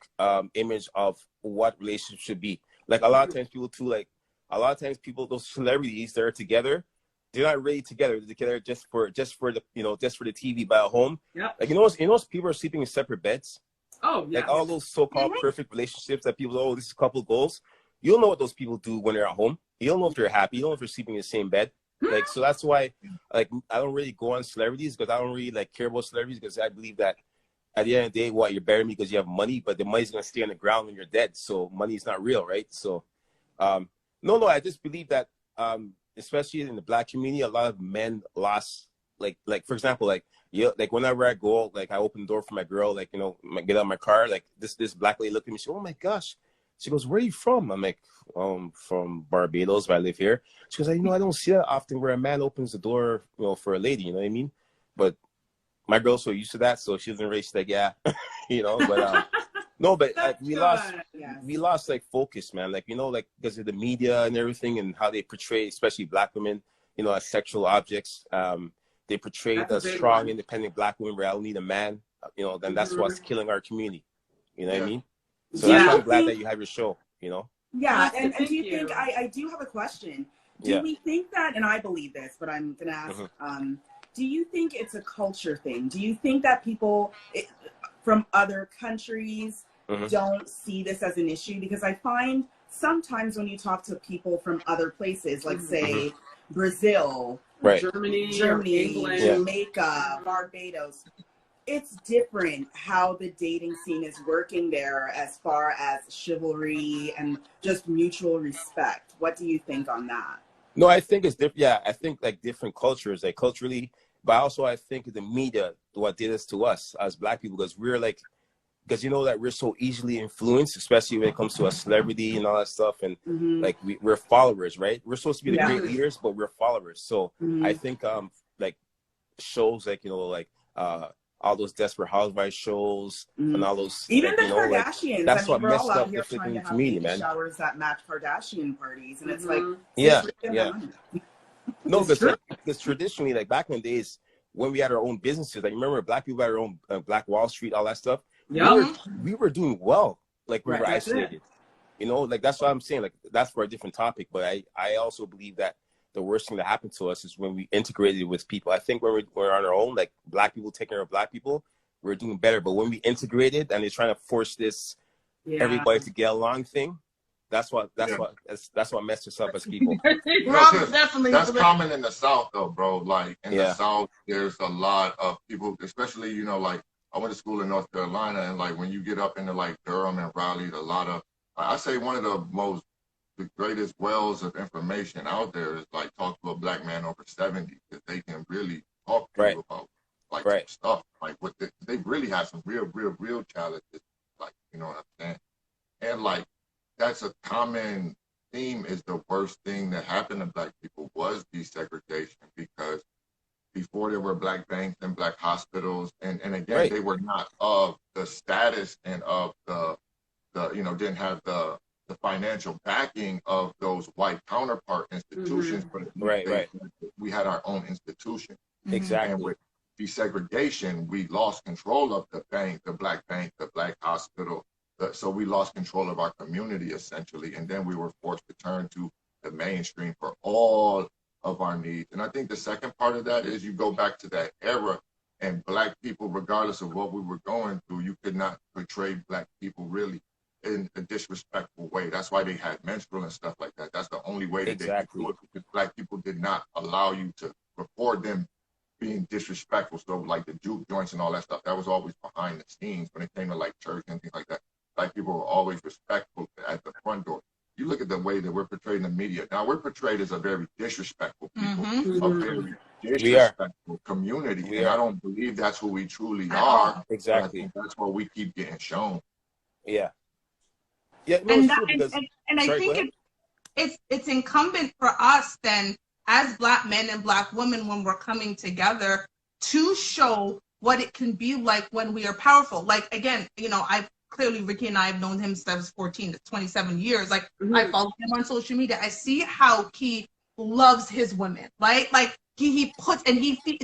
image of what relationships should be. Like a lot of times people too, like a lot of times people, those celebrities that are together, they're not really together. They're together just for the, you know, just for the TV by a home. Yeah. Like, you know, people are sleeping in separate beds. Oh, yeah. Like all those so-called perfect relationships that people, oh, this is couple goals. You don't know what those people do when they're at home. You don't know if they're happy. You don't know if they're sleeping in the same bed. Like, so that's why, like, I don't really go on celebrities because I don't really like care about celebrities because I believe that at the end of the day, what, you're burying me because you have money, but the money's gonna stay on the ground when you're dead. So money is not real, right? So, no, I just believe that, especially in the Black community, a lot of men lost, like for example, like whenever I go out, like I open the door for my girl, like, you know, get out of my car, like this Black lady looked at me, she goes, oh my gosh. She goes, where are you from? I'm like, from Barbados, but I live here. She goes, you know, I don't see that often where a man opens the door, you know, for a lady, you know what I mean? But my girl's so used to that, so she doesn't really, she's like, yeah, you know, but no, but we lost like focus, man. Like, you know, like because of the media and everything and how they portray, especially Black women, you know, as sexual objects. They portray the strong, independent Black women where I don't need a man, you know, then that's what's killing our community. You know what I mean? So that's why I'm glad that you have your show, you know? Yeah, and do you think, I do have a question. Do we think that, and I believe this, but I'm going to ask, do you think it's a culture thing? Do you think that people from other countries don't see this as an issue? Because I find sometimes when you talk to people from other places, like say Brazil, Germany, England, Jamaica, Barbados, it's different how the dating scene is working there as far as chivalry and just mutual respect. What do you think on that? No, I think it's different. Yeah, I think like different cultures, like culturally, but also I think the media, what did this to us as Black people, because we're like, because you know that we're so easily influenced, especially when it comes to a celebrity and all that stuff. And like we're followers, right? We're supposed to be the great leaders, but we're followers. So I think like shows like, you know, like all those Desperate Housewives shows and all those, even like, the you know, Kardashians. Like, that's what we're messed all out up here the trying to freaking have community, baby man. showers that match Kardashian parties, and it's like, no, because traditionally, like back in the days when we had our own businesses, like remember Black people had our own Black Wall Street, all that stuff. We were doing well, like we were isolated. You know, like that's what I'm saying. Like that's for a different topic, but I also believe that the worst thing that happened to us is when we integrated with people. I think when we're on our own, like Black people taking care of Black people, we're doing better. But when we integrated and they're trying to force this everybody to get along thing, that's what messed us up as people. That's common in the South though, bro. Like in the South, there's a lot of people, especially, you know, like I went to school in North Carolina, and like when you get up into like Durham and Raleigh, a lot of, I say one of the greatest wells of information out there is like talk to a Black man over 70, because they can really talk to you about like stuff, like what they really have some real challenges, like, you know what I'm saying? And like that's a common theme, is the worst thing that happened to Black people was desegregation, because before there were Black banks and Black hospitals, and again they were not of the status and of the you know, didn't have the financial backing of those white counterpart institutions, but we had our own institution. Exactly. And with desegregation, we lost control of the bank, the Black hospital. So we lost control of our community essentially, and then we were forced to turn to the mainstream for all of our needs. And I think the second part of that is you go back to that era, and Black people, regardless of what we were going through, you could not portray Black people really in a disrespectful way. That's why they had menstrual and stuff like that. That's the only way that they could do it, because Black people did not allow you to record them being disrespectful. So like the juke joints and all that stuff, that was always behind the scenes. When it came to like church and things like that, Black people were always respectful at the front door. You look at the way that we're portrayed in the media. Now we're portrayed as a very disrespectful people, a very disrespectful community. And I don't believe that's who we truly are. Exactly. I think that's what we keep getting shown. Yeah. Yeah, no, and it's true because, I think it's incumbent for us then as Black men and Black women when we're coming together to show what it can be like when we are powerful. Like, again, you know, I've clearly, Ricky and I have known him since I was 14 to 27 years. Like, I follow him on social media. I see how he loves his women, right? Like, he puts, and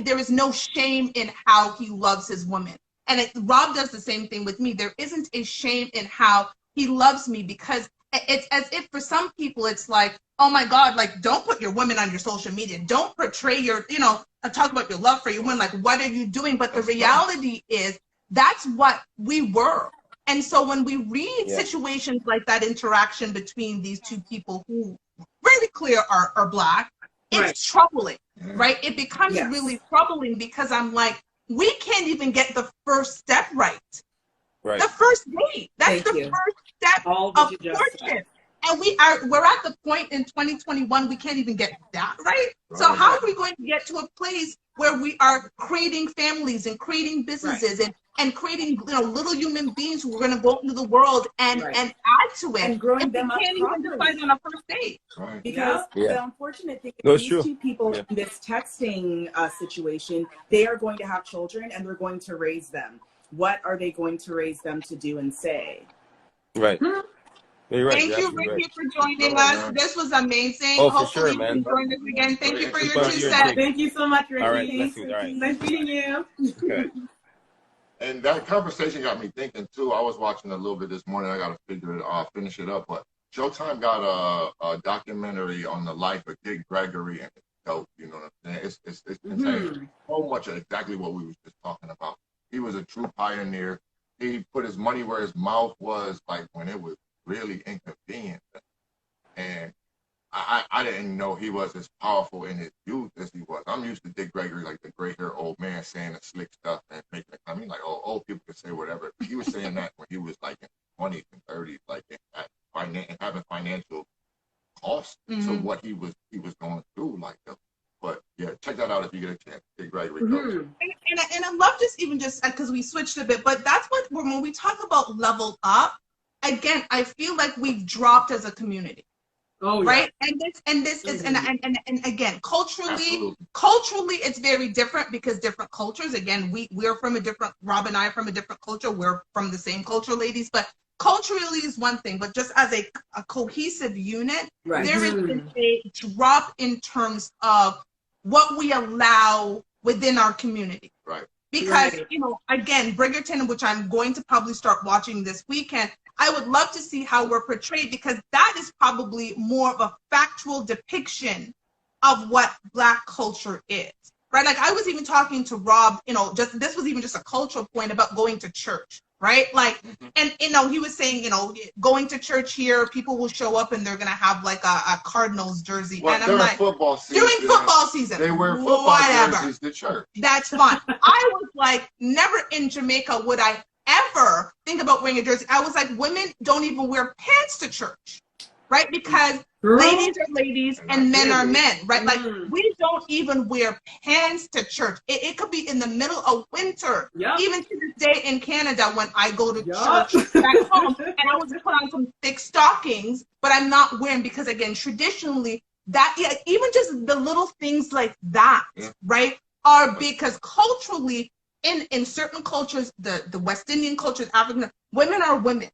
there is no shame in how he loves his women. And Rob does the same thing with me. There isn't a shame in how he loves me, because it's as if for some people it's like, oh my God, like, don't put your women on your social media. Don't portray your, you know, talk about your love for your women. Like, what are you doing? But the reality is that's what we were. And so when we read situations like that interaction between these two people who really clear are Black, it's troubling, right? It becomes really troubling, because I'm like, we can't even get the first step right. The first date. That's the first step of courtship. And we're at the point in 2021, we can't even get that right. So how are we going to get to a place where we are creating families and creating businesses and creating, you know, little human beings who are going to go into the world and add to it, and growing them up can't even decide on a first date? Because the unfortunate thing is these two people in this texting situation, they are going to have children and they're going to raise them. What are they going to raise them to do and say? Right. You're right. Thank you, Ricky, for joining us. This was amazing. Oh, hopefully for sure, man. you can join us again. Thank you for your 2 cents. Thank you so much, Ricky. All right, nice meeting you. Okay. And that conversation got me thinking too. I was watching a little bit this morning. I got to finish it up. But Showtime got a documentary on the life of Dick Gregory and his dope. You know what I'm saying? It's contains so much of exactly what we was just talking about. He was a true pioneer. He put his money where his mouth was, like when it was really inconvenient. And I didn't know he was as powerful in his youth as he was. I'm used to Dick Gregory, like the gray hair old man saying the slick stuff and making it. I mean, like, oh, old people can say whatever. But he was saying that when he was like in 20s and 30s, like and having financial costs to what he was going through. Like, but yeah, check that out if you get a chance. Dick Gregory. And I love just because we switched a bit, but that's what when we talk about level up. Again, I feel like we've dropped as a community. Oh, yeah. Right. And this is and again, culturally, it's very different because different cultures. Again, we're from a different, Rob and I are from a different culture. We're from the same culture, ladies, but culturally is one thing, but just as a cohesive unit, there is a drop in terms of what we allow within our community. Right. Because, you know, again, Bridgerton, which I'm going to probably start watching this weekend, I would love to see how we're portrayed, because that is probably more of a factual depiction of what Black culture is, right? Like I was even talking to Rob, you know, this was even just a cultural point about going to church, right? Like, and, you know, he was saying, you know, going to church here, people will show up and they're going to have like a Cardinals jersey. Well, and I'm like, during football season, they wear football jerseys to church. That's fine. I was like, never in Jamaica would I ever think about wearing a jersey. I was like, women don't even wear pants to church, right? Because ladies are ladies and men are men, right? Like we don't even wear pants to church. It could be in the middle of winter, even to this day in Canada when I go to church back home, and I was put on some thick stockings, but I'm not wearing, because again, traditionally that, even just the little things like that, right, are because culturally, in certain cultures, the West Indian cultures, African, women are women.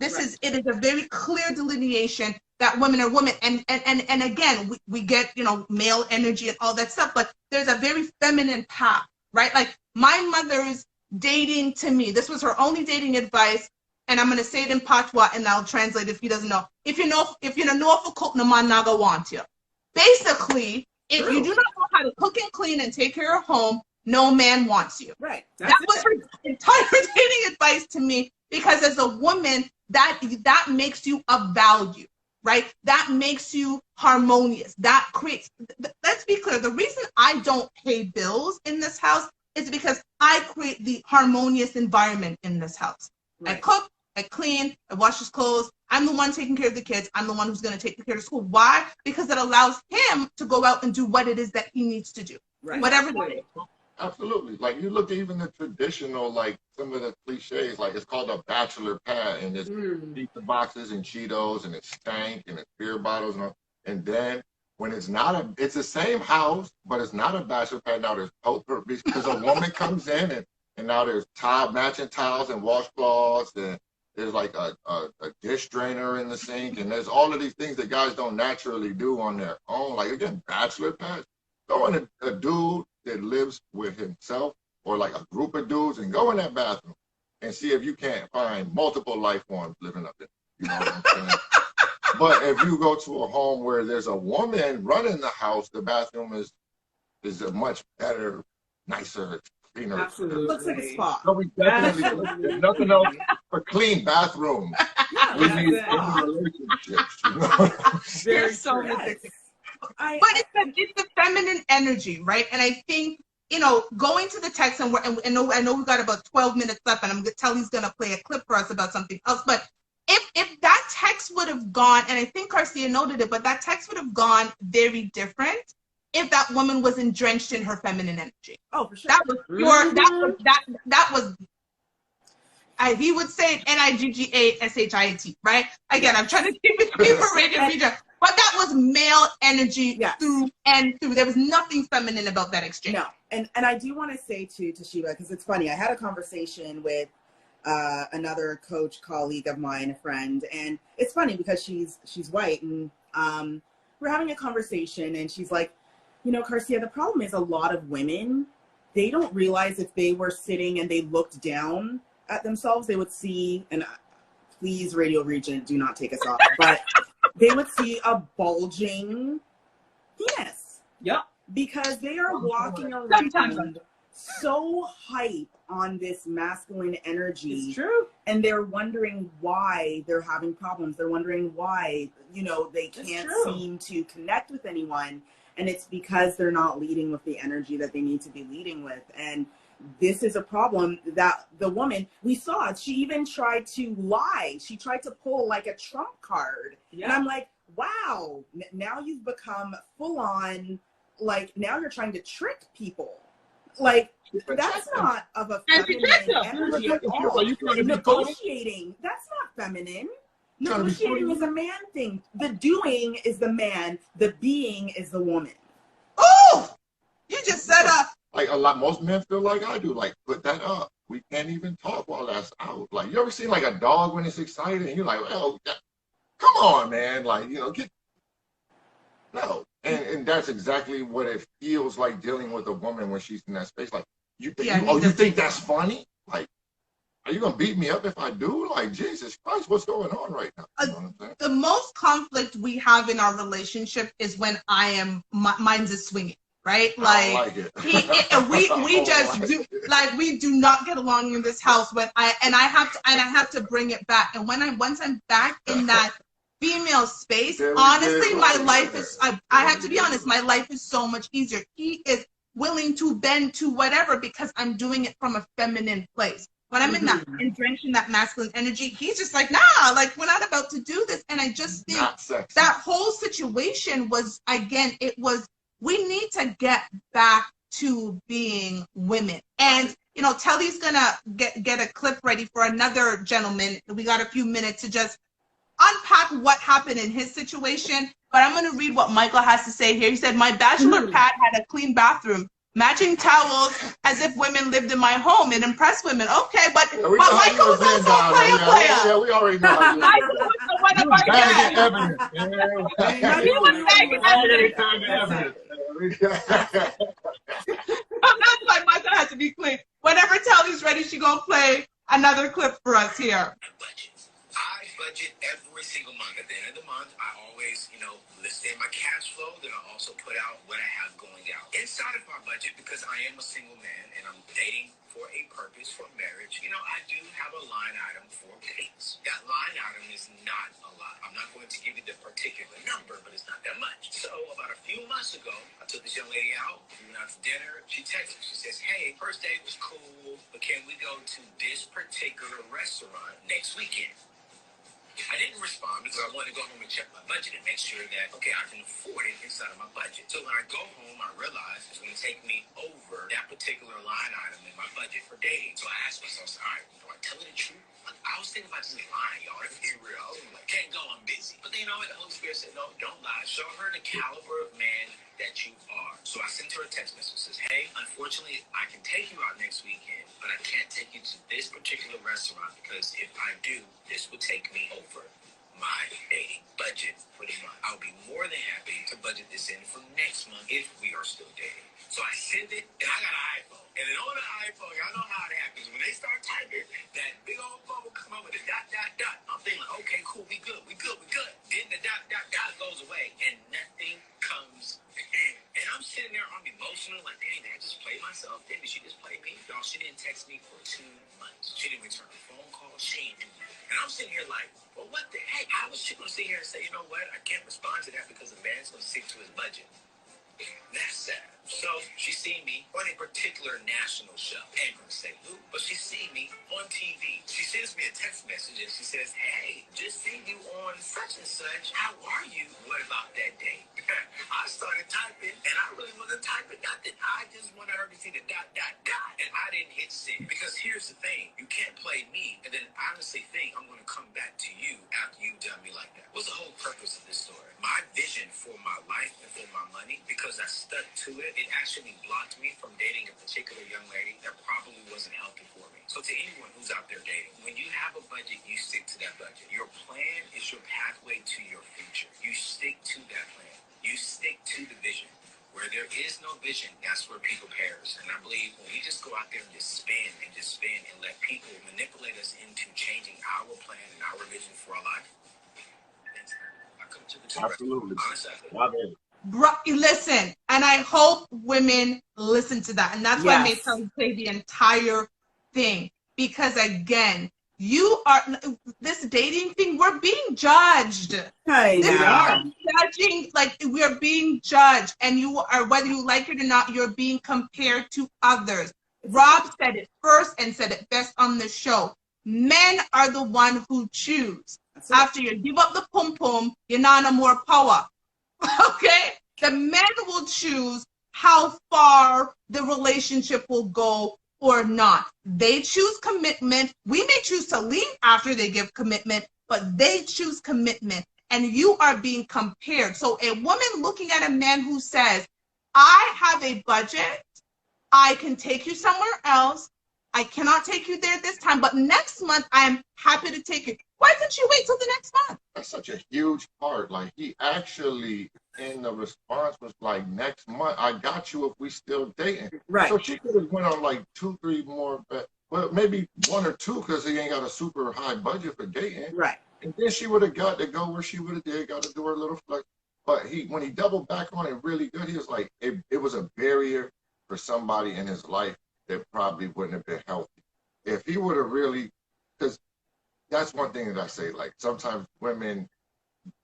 It is a very clear delineation that women are women. And again, we get, you know, male energy and all that stuff, but there's a very feminine path, right? Like my mother's dating to me, this was her only dating advice, and I'm gonna say it in Patois and I'll translate if he doesn't know. If you know for cook, no man naga want you. Basically, if you do not know how to cook and clean and take care of home, no man wants you. Right. That was her entire dating advice to me, because as a woman, that makes you of value, right? That makes you harmonious. That creates, let's be clear, the reason I don't pay bills in this house is because I create the harmonious environment in this house. I cook, I clean, I wash his clothes. I'm the one taking care of the kids. I'm the one who's going to take care of school. Why? Because it allows him to go out and do what it is that he needs to do, whatever that is. Absolutely. Like you look at even the traditional, like some of the cliches, like it's called a bachelor pad, and it's pizza boxes and Cheetos, and it's stank, and it's beer bottles, and then when it's not it's the same house, but it's not a bachelor pad. Now there's poker because a woman comes in and now there's matching towels and washcloths, and there's like a dish drainer in the sink, and there's all of these things that guys don't naturally do on their own. Like again, bachelor pads. Go in a dude that lives with himself or like a group of dudes and go in that bathroom and see if you can't find multiple life forms living up there. You know what I'm saying? But if you go to a home where there's a woman running the house, the bathroom is a much better, nicer, cleaner. Absolutely. Looks like a spa. So we definitely, there's nothing else for clean bathrooms. Yeah, We that's need it. relationships. You know? Very so true. ridiculous. Yes. But it's the feminine energy, right? And I think, you know, going to the text, and I know we've got about 12 minutes left, and I'm going to tell he's going to play a clip for us about something else. But if that text would have gone, and I think Karcia noted it, but that text would have gone very different if that woman wasn't drenched in her feminine energy. Oh, for sure. That was pure. That was. He would say it Niggashiat, right? Again, I'm trying to keep it for radio media. But that was male energy through and through. There was nothing feminine about that exchange. No, and I do want to say to Toshiba, because it's funny. I had a conversation with another coach colleague of mine, a friend, and it's funny because she's white, and we're having a conversation, and she's like, you know, Karcia, the problem is a lot of women, they don't realize if they were sitting and they looked down at themselves, they would see, and please, Radio Regent, do not take us off, but they would see a bulging penis. Yep. Because they are walking around so hype on this masculine energy. It's true. And they're wondering why they're having problems. They're wondering why, you know, they can't seem to connect with anyone. And it's because they're not leading with the energy that they need to be leading with. And this is a problem that the woman, we saw, she even tried to lie. She tried to pull like a trump card. Yeah. And I'm like, wow, now you've become full on, like, now you're trying to trick people. Like, that's not of a feminine energy at all. Negotiating, that's not feminine. Negotiating is a man thing. The doing is the man. The being is the woman. Oh, you just set up. Like most men feel like I do. Like, put that up. We can't even talk while that's out. Like, you ever seen like a dog when it's excited and you're like, well, come on, man. Like, you know, no. And that's exactly what it feels like dealing with a woman when she's in that space. Like, you think that's funny? Like, are you gonna beat me up if I do? Like, Jesus Christ, what's going on right now? You know what I'm saying? The most conflict we have in our relationship is when mine's is swinging, right? Like, we just do, like, we do not get along in this house. But I have to bring it back. And once I'm back in that female space, honestly, my life is, I have to be honest, my life is so much easier. He is willing to bend to whatever because I'm doing it from a feminine place. When I'm in that and drenched in that masculine energy, he's just like, nah, like, we're not about to do this. And I just think that whole situation was, again, we need to get back to being women. And, you know, Telly's gonna get a clip ready for another gentleman. We got a few minutes to just unpack what happened in his situation. But I'm gonna read what Michael has to say here. He said, my bachelor pad had a clean bathroom, matching towels, as if women lived in my home. It impressed women. Okay, but Michael was also a player. Yeah, we already know. Michael was the one of our guys. He was bagging evidence. That's why Michael had to be clean. Whenever Telly's ready, she gonna play another clip for us here. I budget every single month. At the end of the month, I always, list in my cash flow. Then I also put out what I have going out. Inside of my budget, because I am a single man and I'm dating for a purpose, for marriage, I do have a line item for dates. That line item is not a lot. I'm not going to give you the particular number, but it's not that much. So about a few months ago, I took this young lady out. We went out to dinner. She texted me. She says, hey, first date was cool, but can we go to this particular restaurant next weekend? I didn't respond because I wanted to go home and check my budget and make sure that, okay, I can afford it inside of my budget. So when I go home, I realize it's going to take me over that particular line item in my budget for dating. So I asked myself, all right, do I tell her the truth? Like, I was thinking about just lying, y'all. If you're real, I was like, can't go, I'm busy. But then, you know what? The Holy Spirit said, no, don't lie. Show her the caliber of man that you are. So I sent her a text message that says, hey, unfortunately, I can take you out next weekend, but I can't take you to this particular restaurant because if I do, this would take me over my dating budget for the month. I'll be more than happy to budget this in for next month if we are still dating. So I send it, and I got an iPhone. And then on the iPhone, y'all know how it happens. When they start typing, that big old bubble come up with a dot, dot, dot. I'm thinking, like, okay, cool, we good. Then the dot, dot, dot goes away, and nothing comes in. And I'm sitting there, I'm emotional, like, dang, did I just play myself? Dang, did she just play me? Y'all, she didn't text me for 2 months. She didn't return a phone call. She ain't do that. And I'm sitting here like, well, what the heck? How was she going to sit here and say, you know what? I can't respond to that because the man's going to stick to his budget. That's sad. So she seen me on a particular national show. I ain't gonna say who, but she seen me on TV. She sends me a text message and she says, hey, just seen you on such and such. How are you? What about that date? I started typing and I really wasn't typing nothing. I just wanted her to see the dot, dot, dot. And I didn't hit send. Because here's the thing. You can't play me and then honestly think I'm going to come back to you after you've done me like that. What's the whole purpose of this story? My vision for my life and for my money, because I stuck to it, it actually blocked me from dating a particular young lady that probably wasn't healthy for me. So to anyone who's out there dating, when you have a budget, you stick to that budget. Your plan is your pathway to your future. You stick to that plan. You stick to the vision. Where there is no vision, that's where people perish. And I believe when we just go out there and just spin and let people manipulate us into changing our plan and our vision for our life, I come to the Absolutely. honestly. Bro, listen, and I hope women listen to that. And that's why I made Yes. Tony say the entire thing. Because again, you are, this dating thing, we're being judged. I This know. is judging, like we're being judged. And you are, whether you like it or not, you're being compared to others. Rob said it first and said it best on the show. Men are the one who choose. That's it. After you give up the pum-pum, you're not no more power. Okay? The men will choose how far the relationship will go or not. They choose commitment. We may choose to leave after they give commitment, but they choose commitment. And you are being compared. So a woman looking at a man who says, I have a budget, I can take you somewhere else, I cannot take you there this time, but next month I am happy to take you. Why didn't you wait till the next month? That's such a huge part. Like, he actually in the response was like, next month I got you if we still dating. Right. So she could have went on like 2, 3 more, well, maybe 1 or 2 because he ain't got a super high budget for dating. Right. And then she would have got to go where she would have got to do her little flex. But when he doubled back on it really good, he was like, it was a barrier for somebody in his life that probably wouldn't have been healthy. If he would have really, because that's one thing that I say, like, sometimes women,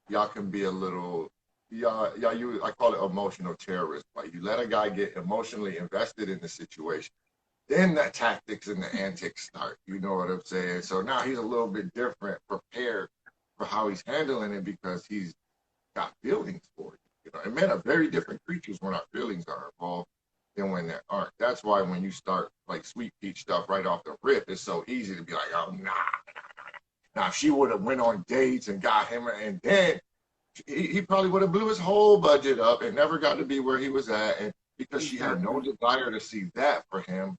y'all can be a little, I call it emotional terrorism. Like, you let a guy get emotionally invested in the situation, then the tactics and the antics start. You know what I'm saying? So now he's a little bit different, prepared for how he's handling it because he's got feelings for it. You know, and men are very different creatures when our feelings are involved than when there aren't. That's why when you start like sweet peach stuff right off the rip, it's so easy to be like, oh, nah. Now, if she would have went on dates and got him, and then he probably would have blew his whole budget up and never got to be where he was at. And because she had no desire to see that for him,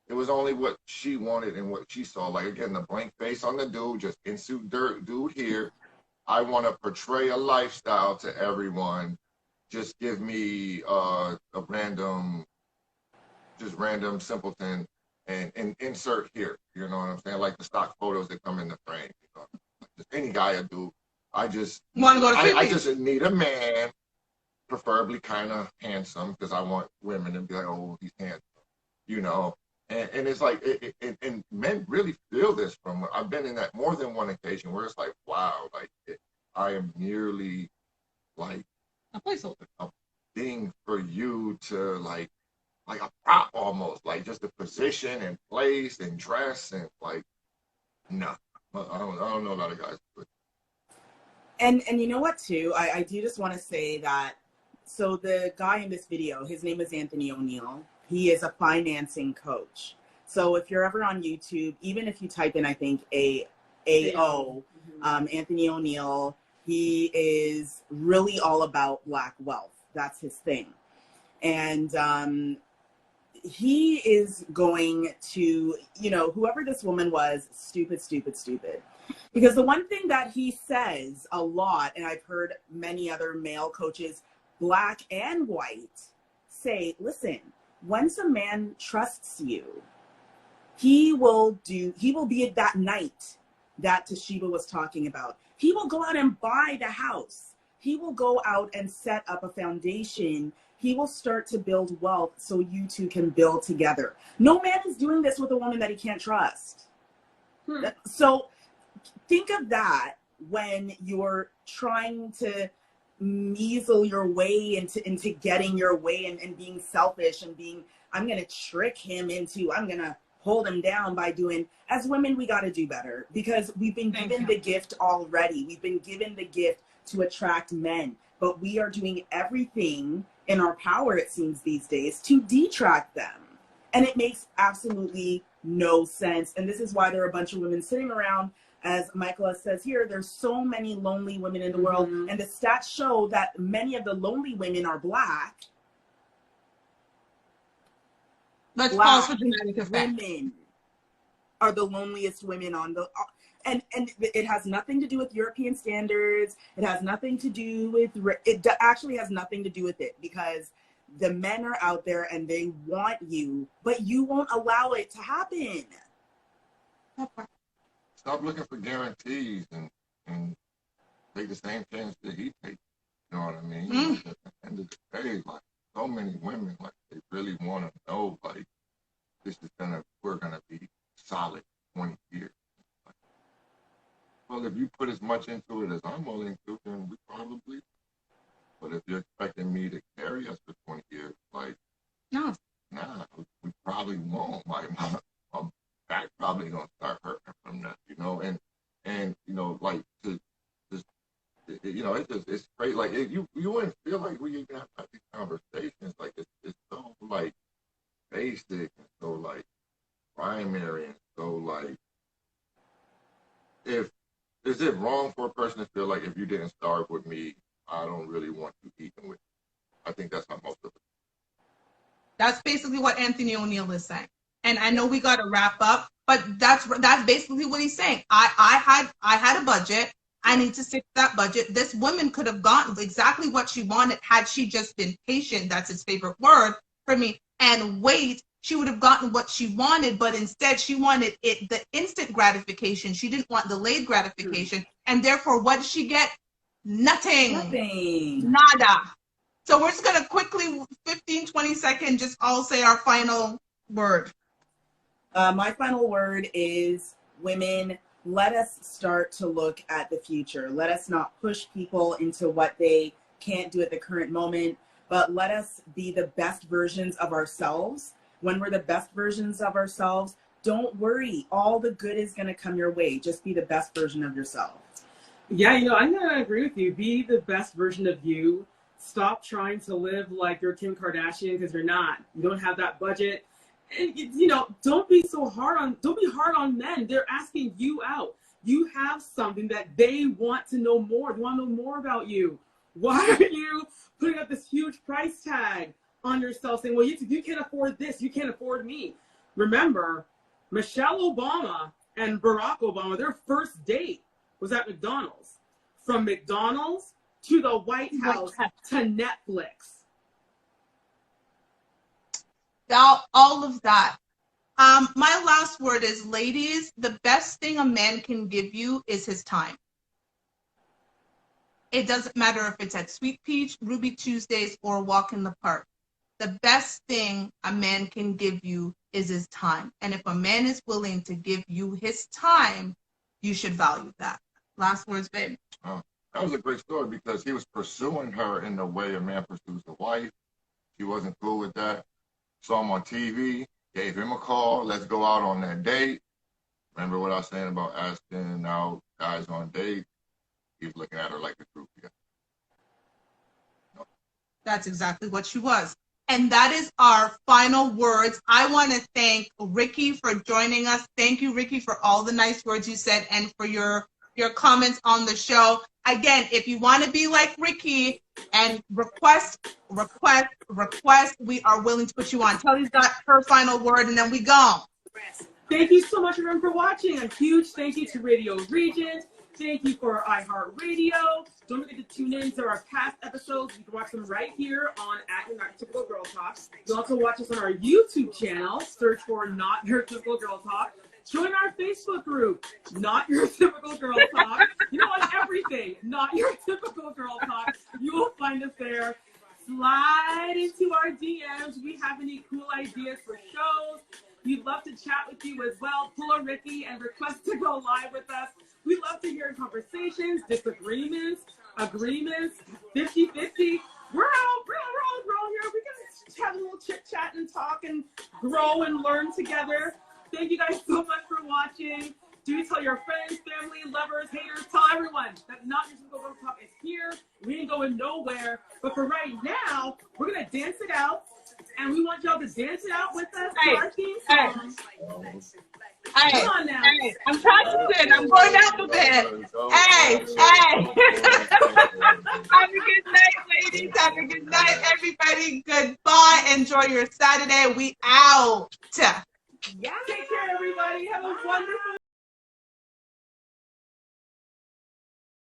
it was only what she wanted and what she saw. Like, again, the blank face on the dude, just insert dude here. I want to portray a lifestyle to everyone. Just give me a random simpleton and insert here. You know what I'm saying? Like the stock photos that come in the frame. You know? Just any guy I do. I just Want to go to I just need a man, preferably kind of handsome, because I want women to be like, oh, he's handsome. You know? And it's like, and men really feel this from, I've been in that more than one occasion where it's like, wow, like I am merely like A placeholder. a thing for you to like a prop almost, like just the position and place and dress and like, no, I don't know a lot of guys. But And you know what too? I do just want to say that, so the guy in this video, his name is Anthony O'Neill. He is a financing coach. So if you're ever on YouTube, even if you type in, I think AO, Anthony O'Neill, he is really all about Black wealth. That's his thing. And he is going to, you know, whoever this woman was, stupid, stupid, stupid. Because the one thing that he says a lot, and I've heard many other male coaches, Black and white, say, listen, once a man trusts you, he will be at that night that Toshiba was talking about. He will go out and buy the house. He will go out and set up a foundation. He will start to build wealth so you two can build together. No man is doing this with a woman that he can't trust. So think of that when you're trying to measle your way into getting your way and being selfish and being, I'm going to trick him into, I'm going to hold him down by doing, as women, we got to do better because we've been given the gift already. We've been given the gift to attract men, but we are doing everything in our power, it seems these days, to detract them. And it makes absolutely no sense. And this is why there are a bunch of women sitting around. As Michaela says here, there's so many lonely women in the world. And the stats show that many of the lonely women are Black. Let's pause for dramatic effect. Women are the loneliest women on the, and it has nothing to do with European standards. It has nothing to do with, it actually has nothing to do with it because the men are out there and they want you, but you won't allow it to happen. Stop looking for guarantees and take the same chance that he takes. You know what I mean? At the end of the day, like so many women, like they really want to know, like we're gonna be solid 20 years. Like, well, if you put as much into it as I'm willing to, then we probably. But if you're expecting me to carry us for 20 years, like, nah, we probably won't. Like my back probably gonna start hurting from that, you know, and you know, like to just, you know, it's great. Like you wouldn't feel like we even have these conversations. Like it's so like basic and so like primary and so like, is it wrong for a person to feel like if you didn't start with me, I don't really want you eating with you? I think that's how most of it. That's basically what Anthony O'Neill is saying. And I know we got to wrap up, but that's basically what he's saying. I had a budget. I need to stick to that budget. This woman could have gotten exactly what she wanted had she just been patient. That's his favorite word for me. And wait, she would have gotten what she wanted, but instead she wanted the instant gratification. She didn't want delayed gratification. And therefore, what did she get? Nothing. Nada. So we're just going to quickly, 15, 20 seconds, just all say our final word. My final word is, women, let us start to look at the future. Let us not push people into what they can't do at the current moment, but let us be the best versions of ourselves. When we're the best versions of ourselves, don't worry. All the good is going to come your way. Just be the best version of yourself. Yeah, you know, I'm going to agree with you. Be the best version of you. Stop trying to live like you're Kim Kardashian because you're not. You don't have that budget. And, you know, don't be hard on men. They're asking you out. You have something that they want to know more. They want to know more about you. Why are you putting up this huge price tag on yourself saying, well, you can't afford this. You can't afford me. Remember, Michelle Obama and Barack Obama, their first date was at McDonald's. From McDonald's to the White House to Netflix. All of that. My last word is, ladies, the best thing a man can give you is his time. It doesn't matter if it's at Sweet Peach, Ruby Tuesdays, or a walk in the park. The best thing a man can give you is his time. And if a man is willing to give you his time, you should value that. Last words, babe. That was a great story because he was pursuing her in the way a man pursues a wife. She wasn't cool with that. Saw him on TV, gave him a call. Let's go out on that date. Remember what I was saying about asking out guys on dates? he was looking at her like a groupie. That's exactly what she was. And that is our final words. I want to thank Ricky for joining us. Thank you, Ricky, for all the nice words you said and for your comments on the show. Again, if you want to be like Ricky and request, we are willing to put you on. Kelly's got her final word, and then we go. Thank you so much, everyone, for watching. A huge thank you to Radio Regent. Thank you for iHeartRadio. Don't forget to tune in to our past episodes. You can watch them right here on at Your Not Typical Girl Talk. You can also watch us on our YouTube channel. Search for Not Your Typical Girl Talk. Join our Facebook group, Not Your Typical Girl Talk. You know, on everything, Not Your Typical Girl Talk. You will find us there. Slide into our DMs. We have any cool ideas for shows. We'd love to chat with you as well. Pull a Ricky and request to go live with us. We love to hear conversations, disagreements, agreements, 50-50. We're all here. We can have a little chit-chat and talk and grow and learn together. Thank you guys so much for watching. Do tell your friends, family, lovers, haters, tell everyone that Not Your Typical Girl Talk is here. We ain't going nowhere. But for right now, we're going to dance it out. And we want y'all to dance it out with us to our theme song. Come on now. Hey, I'm practicing. I'm going out the bed. Hey. Have a good night, ladies. Have a good night, everybody. Goodbye. Enjoy your Saturday. We out. Yeah. Take care, everybody. Have a wonderful